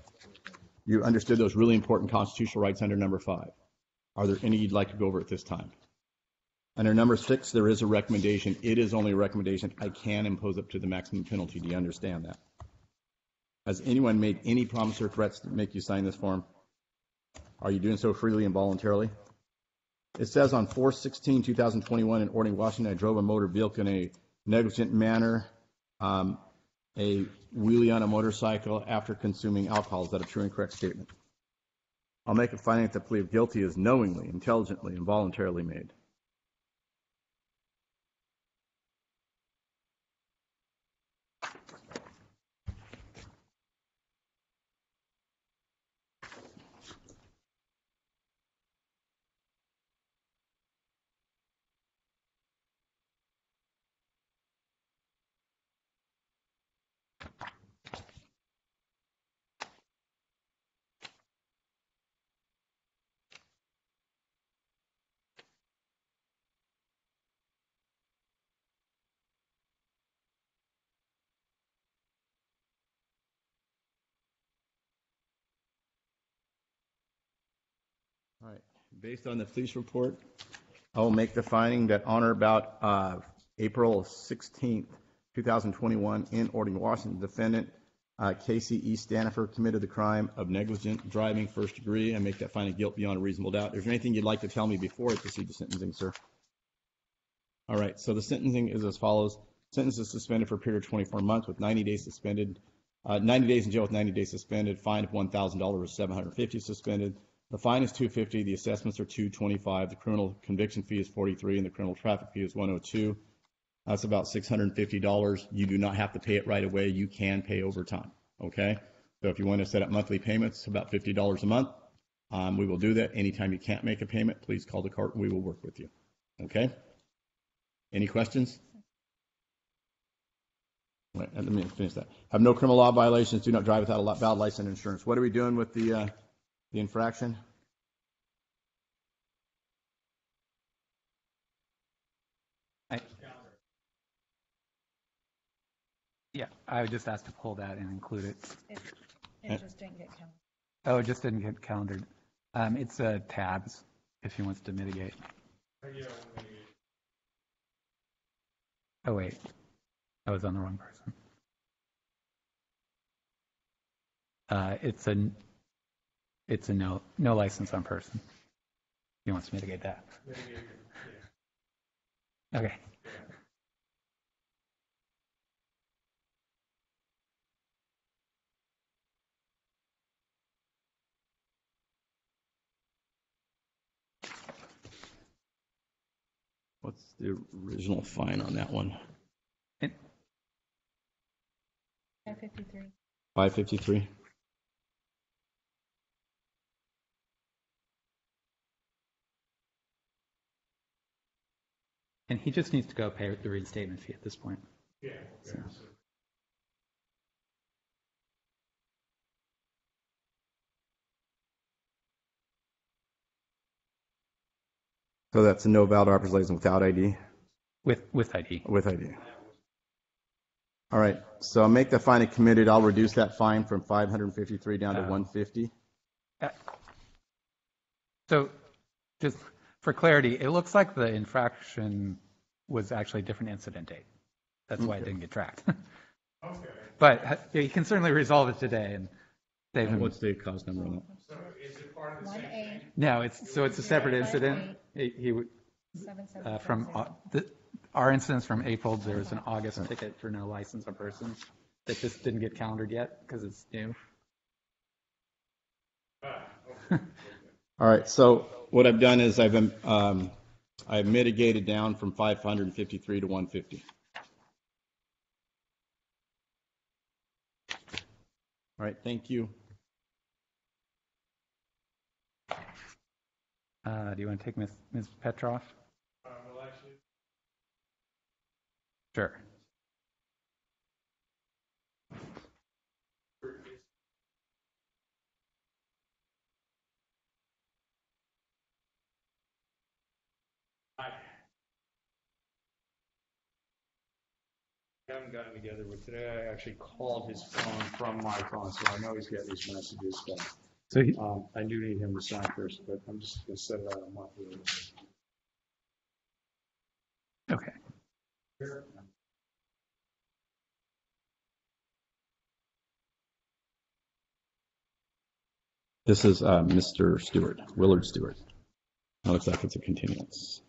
You understood those really important constitutional rights under number 5. Are there any you'd like to go over at this time? Under number 6, there is a recommendation. It is only a recommendation. I can impose up to the maximum penalty. Do you understand that? Has anyone made any promise or threats to make you sign this form? Are you doing so freely and voluntarily? It says on 4/16/2021 in Orting, Washington, I drove a motor vehicle in a negligent manner, a wheelie on a motorcycle after consuming alcohol. Is that a true and correct statement? I'll make a finding that the plea of guilty is knowingly, intelligently, and voluntarily made. All right. Based on the police report, I will make the finding that on or about April 16th, 2021, in Orting, Washington, defendant Casey E. Stanifer committed the crime of negligent driving first degree, and make that finding guilt beyond a reasonable doubt. Is there anything you'd like to tell me before I proceed to sentencing, sir? All right. So the sentencing is as follows. Sentence is suspended for a period of 24 months with 90 days suspended, 90 days in jail with 90 days suspended, fine of $1,000, $750 suspended. The fine is $250. The assessments are $225. The criminal conviction fee is $43, and the criminal traffic fee is $102. That's about $650. You do not have to pay it right away. You can pay over time. Okay. So if you want to set up monthly payments, about $50 a month, we will do that. Anytime you can't make a payment, please call the court and we will work with you. Okay. Any questions? Wait, let me finish that. Have no criminal law violations. Do not drive without a valid license and insurance. What are we doing with the infraction? Yeah, I would just ask to pull that and include it. It just didn't get counted. Oh, it just didn't get calendared. It's tabs if he wants to mitigate. Oh, wait. I was on the wrong person. It's a no license on person. He wants to mitigate that. Okay. What's the original fine on that one? 553. 553. And he just needs to go pay the reinstatement fee at this point. Yeah. So. So that's a no valid driver's license without ID? With ID. With ID. All right. So I'll make the fine committed. I'll reduce that fine from 553 down to 150. So just for clarity, it looks like the infraction was actually a different incident date. That's why it didn't get tracked. Okay. But you can certainly resolve it today. And save him. What's the cause number on that? So is it part of the same 1A. thing? No, it's a separate incident. He from our incidents from April, there was an August ticket for no license on person that just didn't get calendared yet because it's new. Okay. All right. So what I've done is I've mitigated down from 553 to 150. All right. Thank you. Do you want to take Ms. Petroff? Well, actually, Sure. haven't gotten together, but today I actually called his phone from my phone, so I know he's got these messages. So I do need him to sign first, but I'm just going to set it out a month later. okay. This is Mr. Stewart, Willard Stewart. It looks like it's a continuance.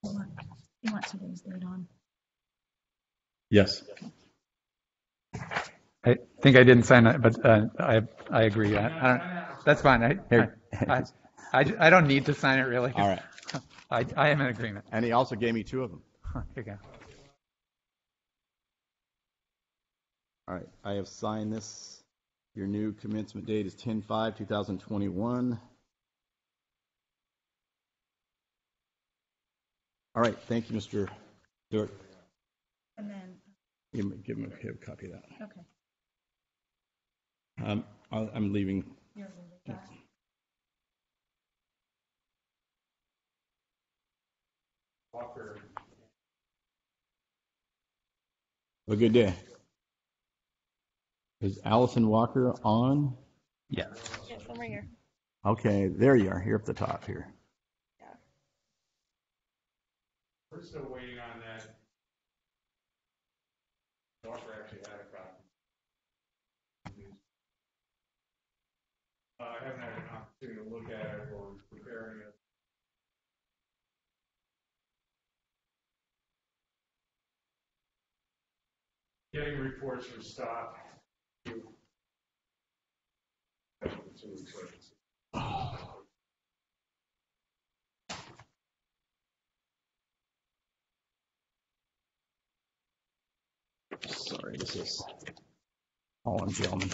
You want today's date on? Yes. I think I didn't sign it, but I agree. That's fine. I don't need to sign it really. All right. I am in agreement. And he also gave me 2 of them. Here you go. All right. I have signed this. Your new commencement date is 10/5/2021. All right. Thank you, Mr. Stewart. And then, Give him a copy of that. okay. I'm leaving. You're leaving that. Walker. Have a good day. Is Allison Walker on? Yes. Yes, I'm right here. Okay, there you are, here up the top here. We're still waiting on that. Walker actually had a copy. I haven't had an opportunity to look at it or preparing it. Getting reports from staff. Sorry, this is all on gentlemen.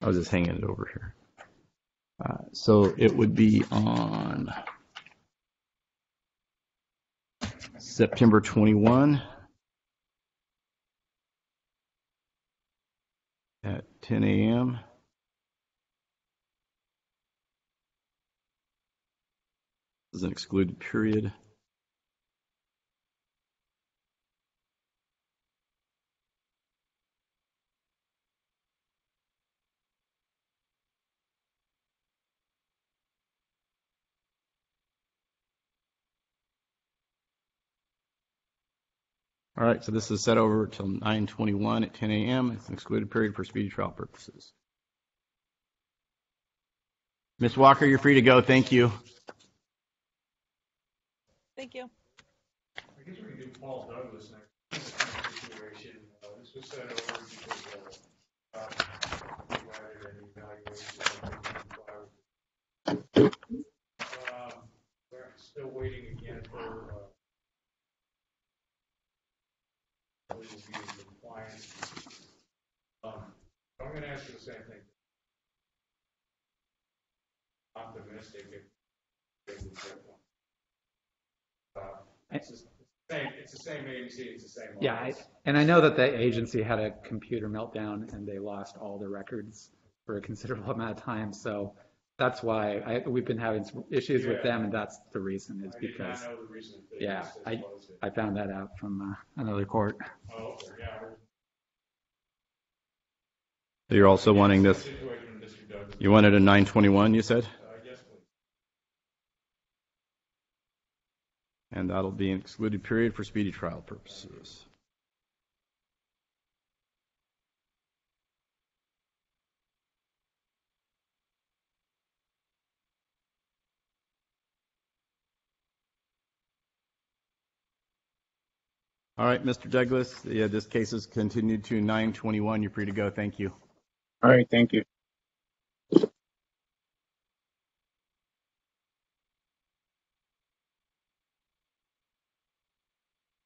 I was just hanging it over here. So it would be on September 21 at 10 a.m. This is an excluded period. All right, so this is set over until 9/21 at 10 a.m. It's an excluded period for speedy trial purposes. Ms. Walker, you're free to go. Thank you. Thank you. I guess we can do Paul Douglas next situation. This was set over because provided an evaluation. We're still waiting again for compliance. I'm going to ask you the same thing. Optimistic if they would get one. It's the same agency, it's the same. Yeah, and I know that the agency had a computer meltdown and they lost all the records for a considerable amount of time. So that's why we've been having some issues with them, and that's the reason. Is because I did not know the reason I found that out from another court. Oh, okay, yeah. So you're also wanting this. You wanted a 9/21, you said? Yes, please. And that'll be an excluded period for speedy trial purposes. All right, Mr. Douglas, this case is continued to 9/21. You're free to go. Thank you. All right, thank you.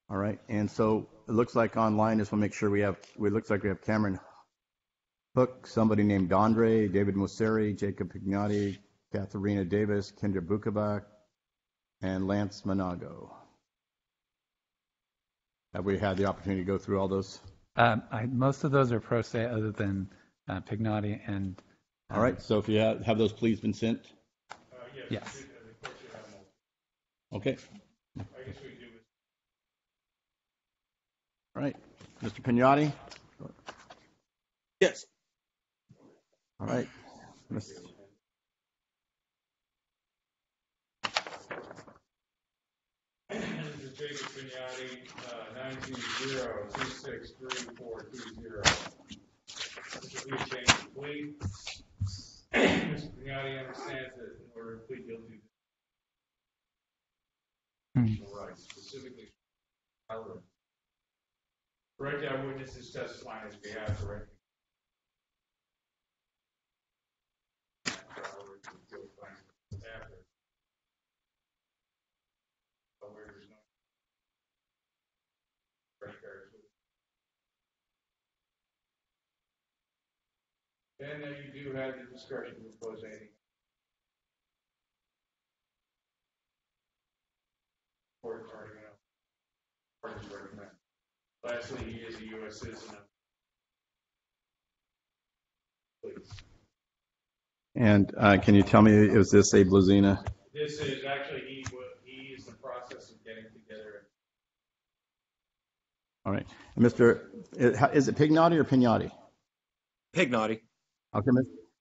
All right, and so it looks like online, just want to make sure it looks like we have Cameron Hook, somebody named Dondre, David Mosseri, Jacob Pignati, Katharina Davis, Kendra Bukabak, and Lance Monago. Have we had the opportunity to go through all those? Most of those are pro se, other than Pignati and. All right. So if you have those, please been sent. Yes. The court should have multiple. Okay. I guess we do. All right. Mr. Pignotti? Yes. All right. Miss- This is Jacob Pignotti, 920-263-420. This will be a change of plea. Mr. Pignotti understands that in order to plead guilty to rights, specifically right now, witnesses testify on his behalf directly. Then you do have the discretion to impose anything. Court is already going to recommend. Lastly, he is a U.S. citizen. Please. And can you tell me, is this a Blazina? This is actually, he is in the process of getting together. All right. Is it Pignotti or Pignotti? Pignotti. Okay,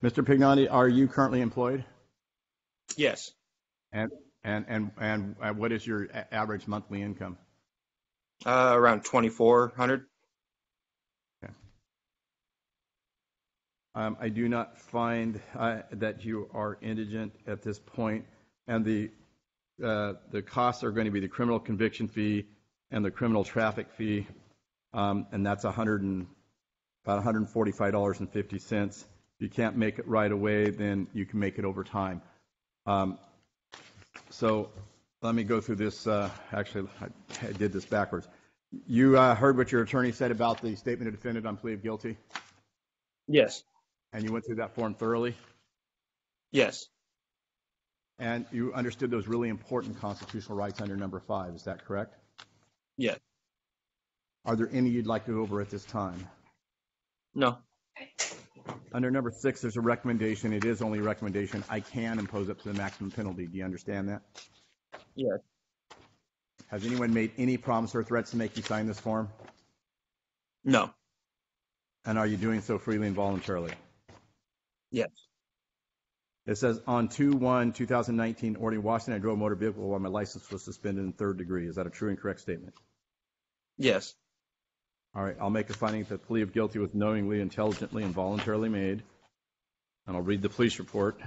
Mr. Pignotti, are you currently employed? Yes. And what is your average monthly income? Around 2,400. Okay. I do not find that you are indigent at this point, and the costs are going to be the criminal conviction fee and the criminal traffic fee, and that's about $145.50. If you can't make it right away, then you can make it over time. So let me go through this. Actually, I did this backwards. You heard what your attorney said about the statement of defendant on plea of guilty? Yes. And you went through that form thoroughly? Yes. And you understood those really important constitutional rights under number 5. Is that correct? Yes. Are there any you'd like to go over at this time? No. Under number 6, there's a recommendation. It is only a recommendation. I can impose up to the maximum penalty. Do you understand that? Yes. Has anyone made any promise or threats to make you sign this form? No. And are you doing so freely and voluntarily? Yes. It says, on 2/1/2019, Orting, Washington, I drove a motor vehicle while my license was suspended in 3rd degree. Is that a true and correct statement? Yes. All right, I'll make a finding that the plea of guilty was knowingly, intelligently, and voluntarily made. And I'll read the police report.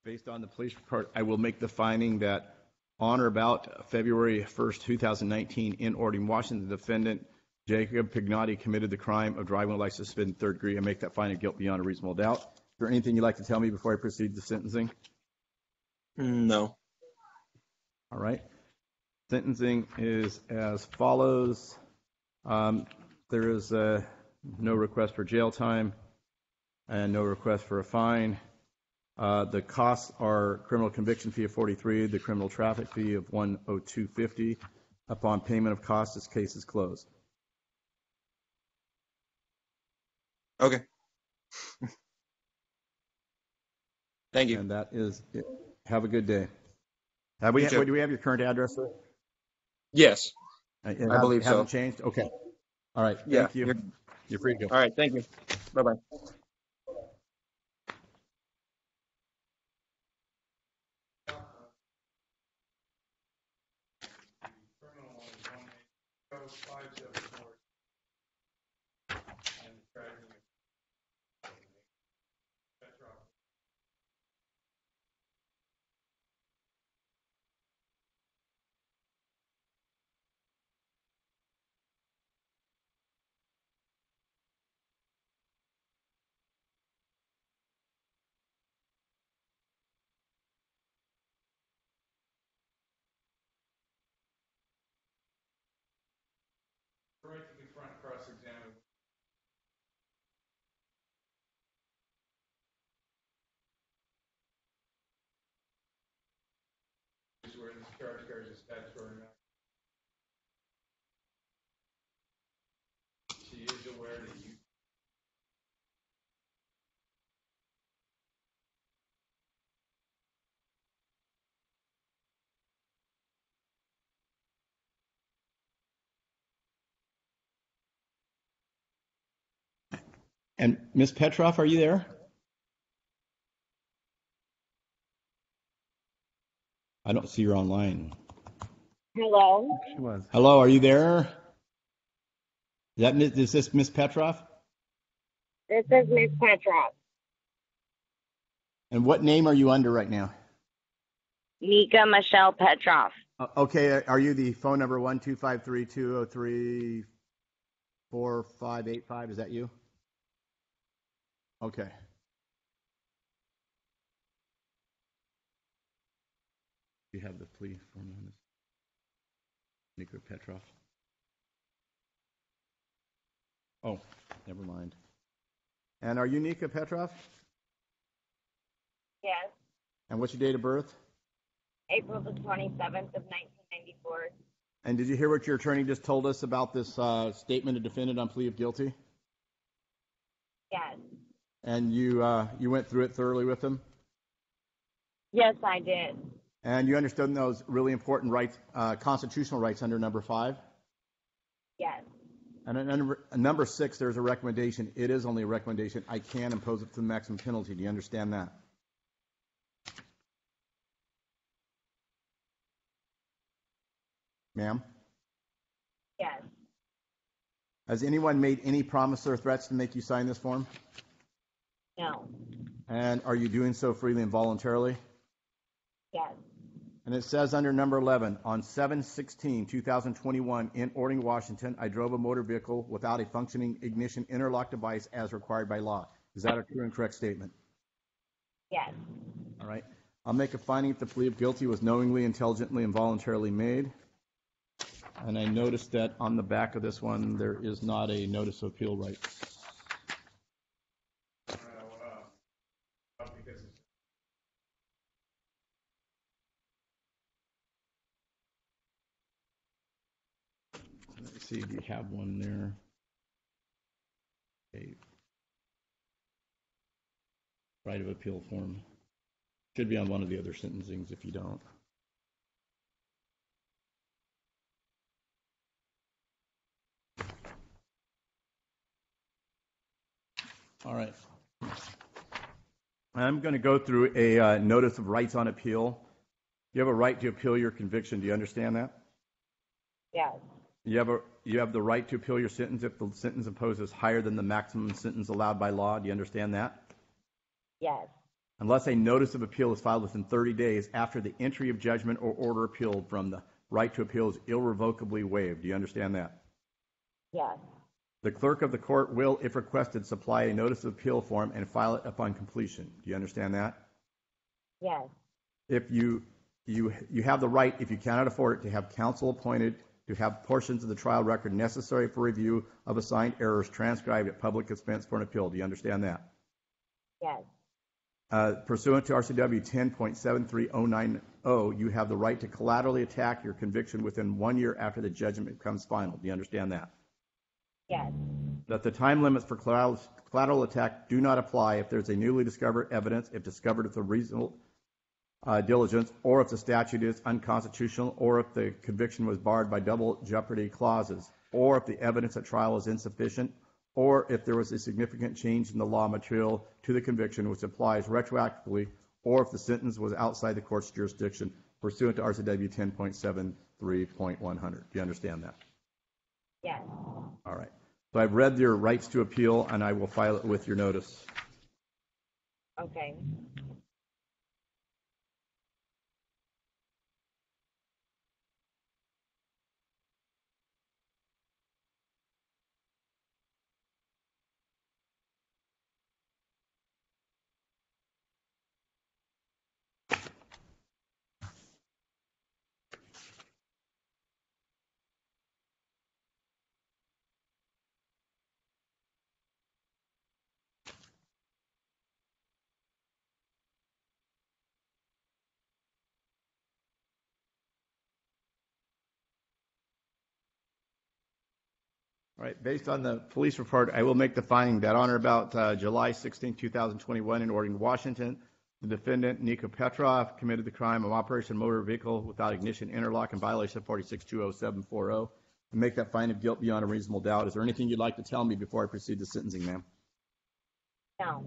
Based on the police report, I will make the finding that on or about February 1st, 2019, in Orting, Washington, the defendant, Jacob Pignotti, committed the crime of driving a license suspended in 3rd degree. I make that finding of guilt beyond a reasonable doubt. Is there anything you'd like to tell me before I proceed to sentencing? No. All right. Sentencing is as follows. There is no request for jail time and no request for a fine. The costs are criminal conviction fee of $43, the criminal traffic fee of $102.50. Upon payment of costs, this case is closed. Okay. Thank you. And that is it. Have a good day. Do we have your current address, sir? Yes. I believe so. Hasn't changed? Okay. All right. Thank you. You're free to go. All right. Thank you. Bye-bye. discharge carries a statutory maximum. She is aware that you. And Ms. Petroff, are you there? I don't see her online. Hello? She was. Hello, are you there? Is this Ms. Petroff? This is Miss Petrov. And what name are you under right now? Nika Michelle Petrov. Okay, are you the phone number 1-253-203-4585? Is that you? Okay. You have the plea form on this. Nika Petrov. Oh, never mind. And are you Nika Petrov? Yes. And what's your date of birth? April the 27th of 1994. And did you hear what your attorney just told us about this statement of defendant on plea of guilty? Yes. And you went through it thoroughly with him? Yes, I did. And you understood those really important rights, constitutional rights under number 5? Yes. And at number 6, there's a recommendation. It is only a recommendation. I can impose it to the maximum penalty. Do you understand that? Ma'am? Yes. Has anyone made any promise or threats to make you sign this form? No. And are you doing so freely and voluntarily? Yes. And it says under number 11, on 7/16/2021 in Orting, Washington, I drove a motor vehicle without a functioning ignition interlock device as required by law. Is that a true and correct statement? Yes. All right. I'll make a finding if the plea of guilty was knowingly, intelligently, and voluntarily made. And I noticed that on the back of this one, there is not a notice of appeal right. Let's see, do you have one there? Okay. Right of appeal form. Should be on one of the other sentencings if you don't. All right. I'm going to go through a notice of rights on appeal. You have a right to appeal your conviction. Do you understand that? Yes. You have the right to appeal your sentence if the sentence imposed is higher than the maximum sentence allowed by law. Do you understand that? Yes. Unless a notice of appeal is filed within 30 days after the entry of judgment or order appealed from, the right to appeal is irrevocably waived. Do you understand that? Yes. The clerk of the court will, if requested, supply a notice of appeal form and file it upon completion. Do you understand that? Yes. If you have the right, if you cannot afford it, to have counsel appointed, to have portions of the trial record necessary for review of assigned errors transcribed at public expense for an appeal. Do you understand that? Yes. Pursuant to RCW 10.73090, you have the right to collaterally attack your conviction within 1 year after the judgment becomes final. Do you understand that? Yes. That the time limits for collateral attack do not apply if there's a newly discovered evidence, if discovered with a reasonable diligence, or if the statute is unconstitutional, or if the conviction was barred by double jeopardy clauses, or if the evidence at trial is insufficient, or if there was a significant change in the law material to the conviction which applies retroactively, or if the sentence was outside the court's jurisdiction pursuant to RCW 10.73.100. Do you understand that? Yes. All right. So I've read your rights to appeal, and I will file it with your notice. Okay. All right, based on the police report, I will make the finding that on or about July 16, 2021, in Orting, Washington, the defendant, Nico Petrov, committed the crime of operation of motor vehicle without ignition interlock in violation of 4620740. And make that finding of guilt beyond a reasonable doubt. Is there anything you'd like to tell me before I proceed to sentencing, ma'am? No.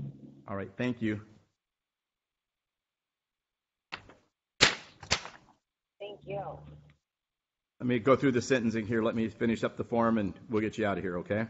All right, thank you. Thank you. Let me go through the sentencing here. Let me finish up the form, and we'll get you out of here, okay?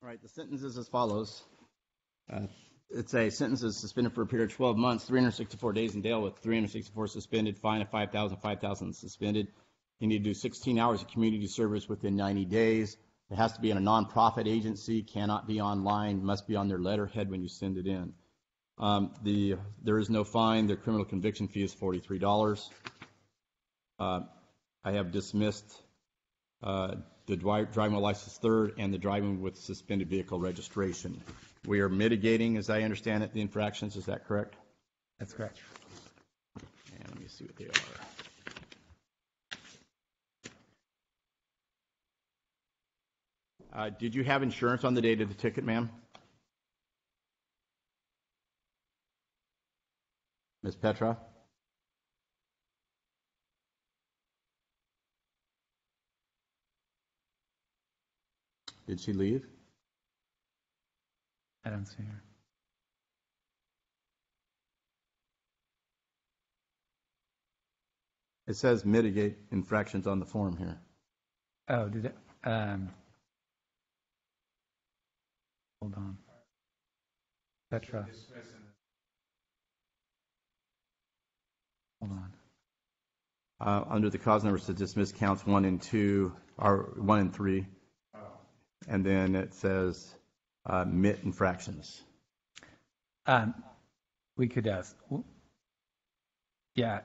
All right, the sentence is as follows. It's a sentence is suspended for a period of 12 months, 364 days in jail with 364 suspended, fine of 5,000, 5,000 suspended. You need to do 16 hours of community service within 90 days. It has to be in a nonprofit agency, cannot be online, must be on their letterhead when you send it in. There is no fine. Their criminal conviction fee is $43. I have dismissed the driving with license third and the driving with suspended vehicle registration. We are mitigating, as I understand it, the infractions. Is that correct? That's correct. And let me see what they are. Did you have insurance on the date of the ticket, ma'am? Ms. Petra? Did she leave? I don't see her. It says mitigate infractions on the form here. Oh, did it? Hold on. Petra. Hold on. Under the cause numbers to dismiss counts 1 and 2, or 1 and 3. And then it says MIT infractions. We could ask. Yeah.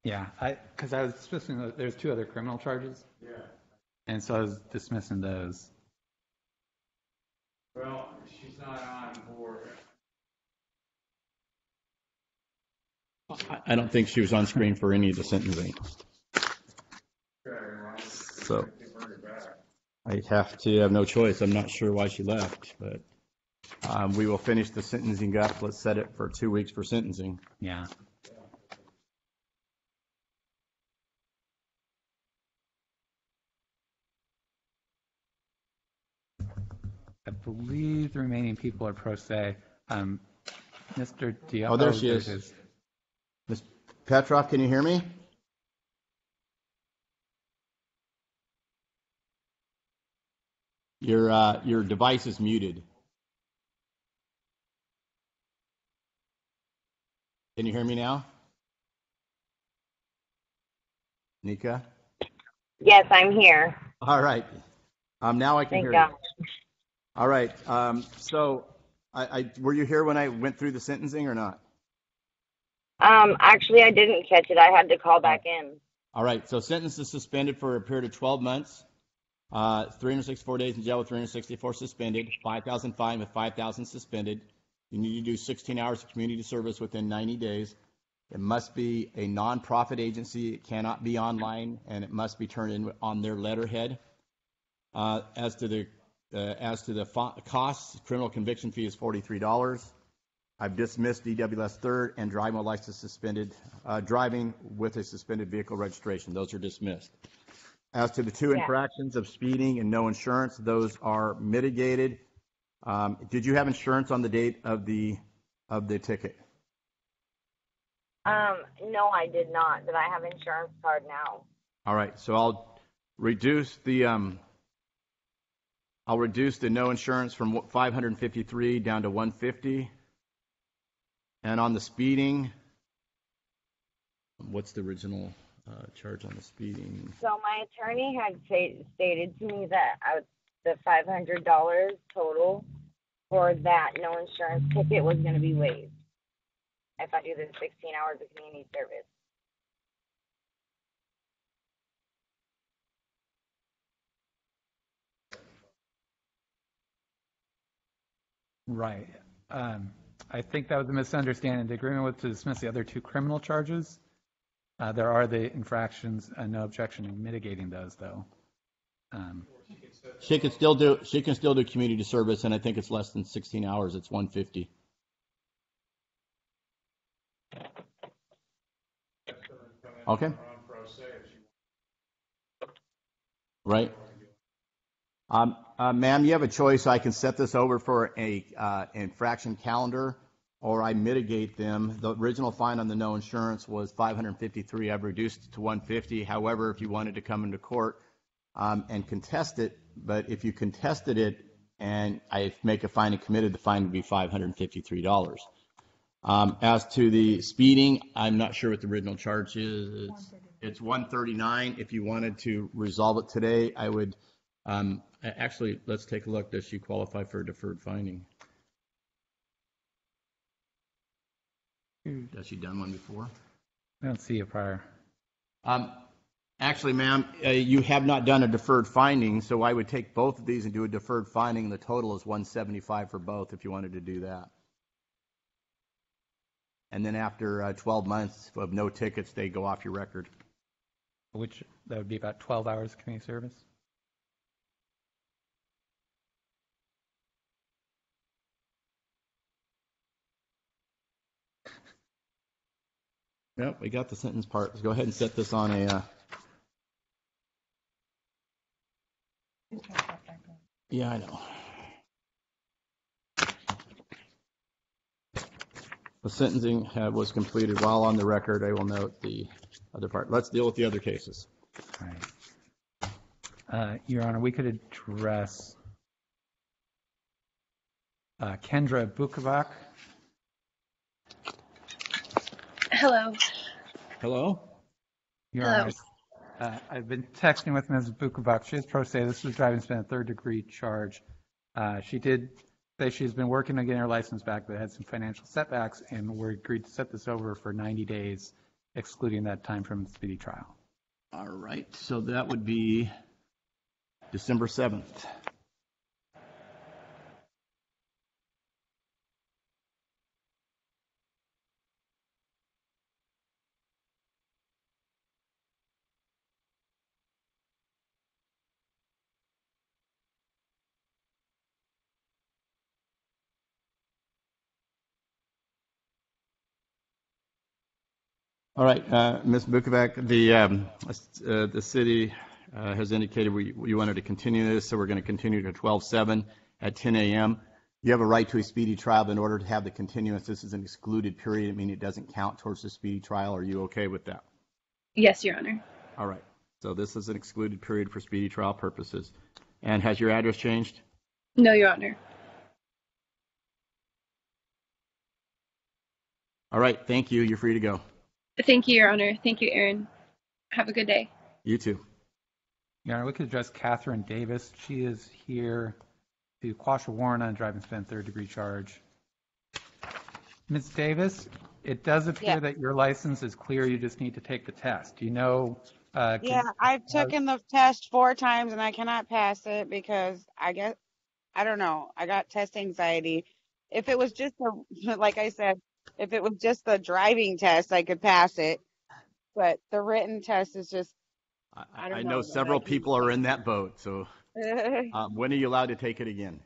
Yeah, because I was dismissing, there's 2 other criminal charges. Yeah. And so I was dismissing those. Well, she's not on board. I don't think she was on screen for any of the sentencing. So I have no choice. I'm not sure why she left, but we will finish the sentencing up. Let's set it for 2 weeks for sentencing. Yeah. I believe the remaining people are pro se. Mr. Diallo. Oh, there she is. Ms. Petroff, can you hear me? Your device is muted. Can you hear me now? Nika? Yes, I'm here. All right. Now I can Thank hear God. you. All right. So were you here when I went through the sentencing or not? Actually, I didn't catch it. I had to call back in. All right. So sentence is suspended for a period of 12 months. 364 days in jail with 364 suspended. 5,000 fine with 5,000 suspended. You need to do 16 hours of community service within 90 days. It must be a nonprofit agency. It cannot be online, and it must be turned in on their letterhead. As to the costs, criminal conviction fee is $43. I've dismissed DWS third and driving while license suspended, driving with a suspended vehicle registration. Those are dismissed. As to the 2 infractions of speeding and no insurance, those are mitigated. Did you have insurance on the date of the ticket? No, I did not, but I have an insurance card now. All right, so I'll reduce the no insurance from 553 down to 150. And on the speeding, what's the original charge on the speeding? So my attorney had stated to me that the $500 total for that no insurance ticket was going to be waived if I do the 16 hours of community service. Right. I think that was a misunderstanding. The agreement was to dismiss the other 2 criminal charges. There are the infractions, no objection in mitigating those, though. She can still do community service, and I think it's less than 16 hours. It's 150. Okay. Right. Ma'am, you have a choice. I can set this over for a infraction calendar, or I mitigate them. The original fine on the no insurance was $553. I've reduced it to $150. However, if you wanted to come into court and contest it, but if you contested it and I make a fine and committed, the fine would be $553. As to the speeding, I'm not sure what the original charge is. It's $139. If you wanted to resolve it today, I would. Actually, let's take a look. Does she qualify for a deferred finding? Has she done one before? I don't see a prior. Actually, ma'am, you have not done a deferred finding, so I would take both of these and do a deferred finding. The total is $175 for both if you wanted to do that. And then after 12 months of no tickets, they go off your record. Which, that would be about 12 hours of community service? Yep, we got the sentence part. Let's go ahead and set this on a... Yeah, I know. The sentencing was completed while on the record. I will note the other part. Let's deal with the other cases. All right. Your Honor, we could address Kendra Bukovac. Hello. Hello. Your Honor, I've been texting with Ms. Bukovac. She is pro se. This was driving spin a third-degree charge. She did say she's been working on getting her license back, but had some financial setbacks, and we agreed to set this over for 90 days excluding that time from speedy trial. All right, so that would be December 7th. All right, Ms. Bukovac, the city has indicated we wanted to continue this, so we're going to continue to 12/7 at 10 a.m. You have a right to a speedy trial, but in order to have the continuance, this is an excluded period. I mean, it doesn't count towards the speedy trial. Are you okay with that? Yes, Your Honor. All right, so this is an excluded period for speedy trial purposes. And has your address changed? No, Your Honor. All right, thank you. You're free to go. Thank you, Your Honor. Thank you, Aaron. Have a good day. You too. Your Honor, we could address Catherine Davis. She is here to quash a warrant on driving suspended third-degree charge. Ms. Davis, it does appear that your license is clear. You just need to take the test. Do you know? I've taken the test 4 times and I cannot pass it because I don't know. I got test anxiety. If it was just like I said, if it was just the driving test, I could pass it. But the written test is just, I know several people are in that boat. So when are you allowed to take it again?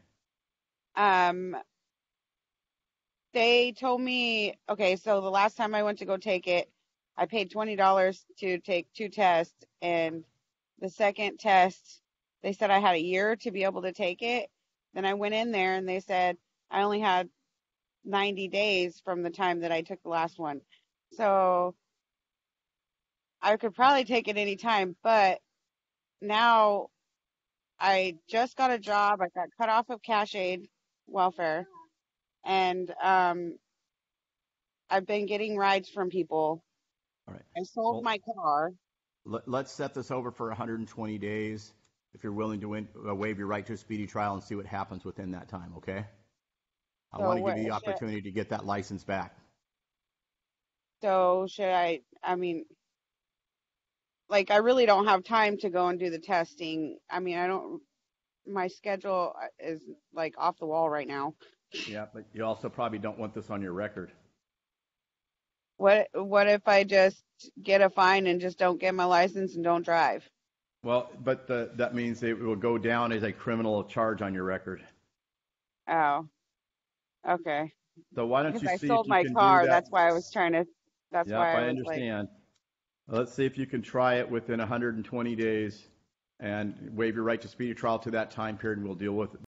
They told me, okay, so the last time I went to go take it, I paid $20 to take 2 tests. And the second test, they said I had a year to be able to take it. Then I went in there and they said I only had 90 days from the time that I took the last one. So I could probably take it anytime, but now I just got a job. I got cut off of cash aid welfare, and I've been getting rides from people. All right. I sold my car. Let's set this over for 120 days if you're willing to waive your right to a speedy trial and see what happens within that time, okay? I want to give you the opportunity to get that license back. So should I mean, like, I really don't have time to go and do the testing. I mean, my schedule is like off the wall right now. Yeah, but you also probably don't want this on your record. What if I just get a fine and just don't get my license and don't drive? Well, but that means it will go down as a criminal charge on your record. Oh, okay. So why don't you see if you can do that? Because I sold my car. That's why I was trying to. That's why I was understand. Let's see if you can try it within 120 days and waive your right to speedy trial to that time period, and we'll deal with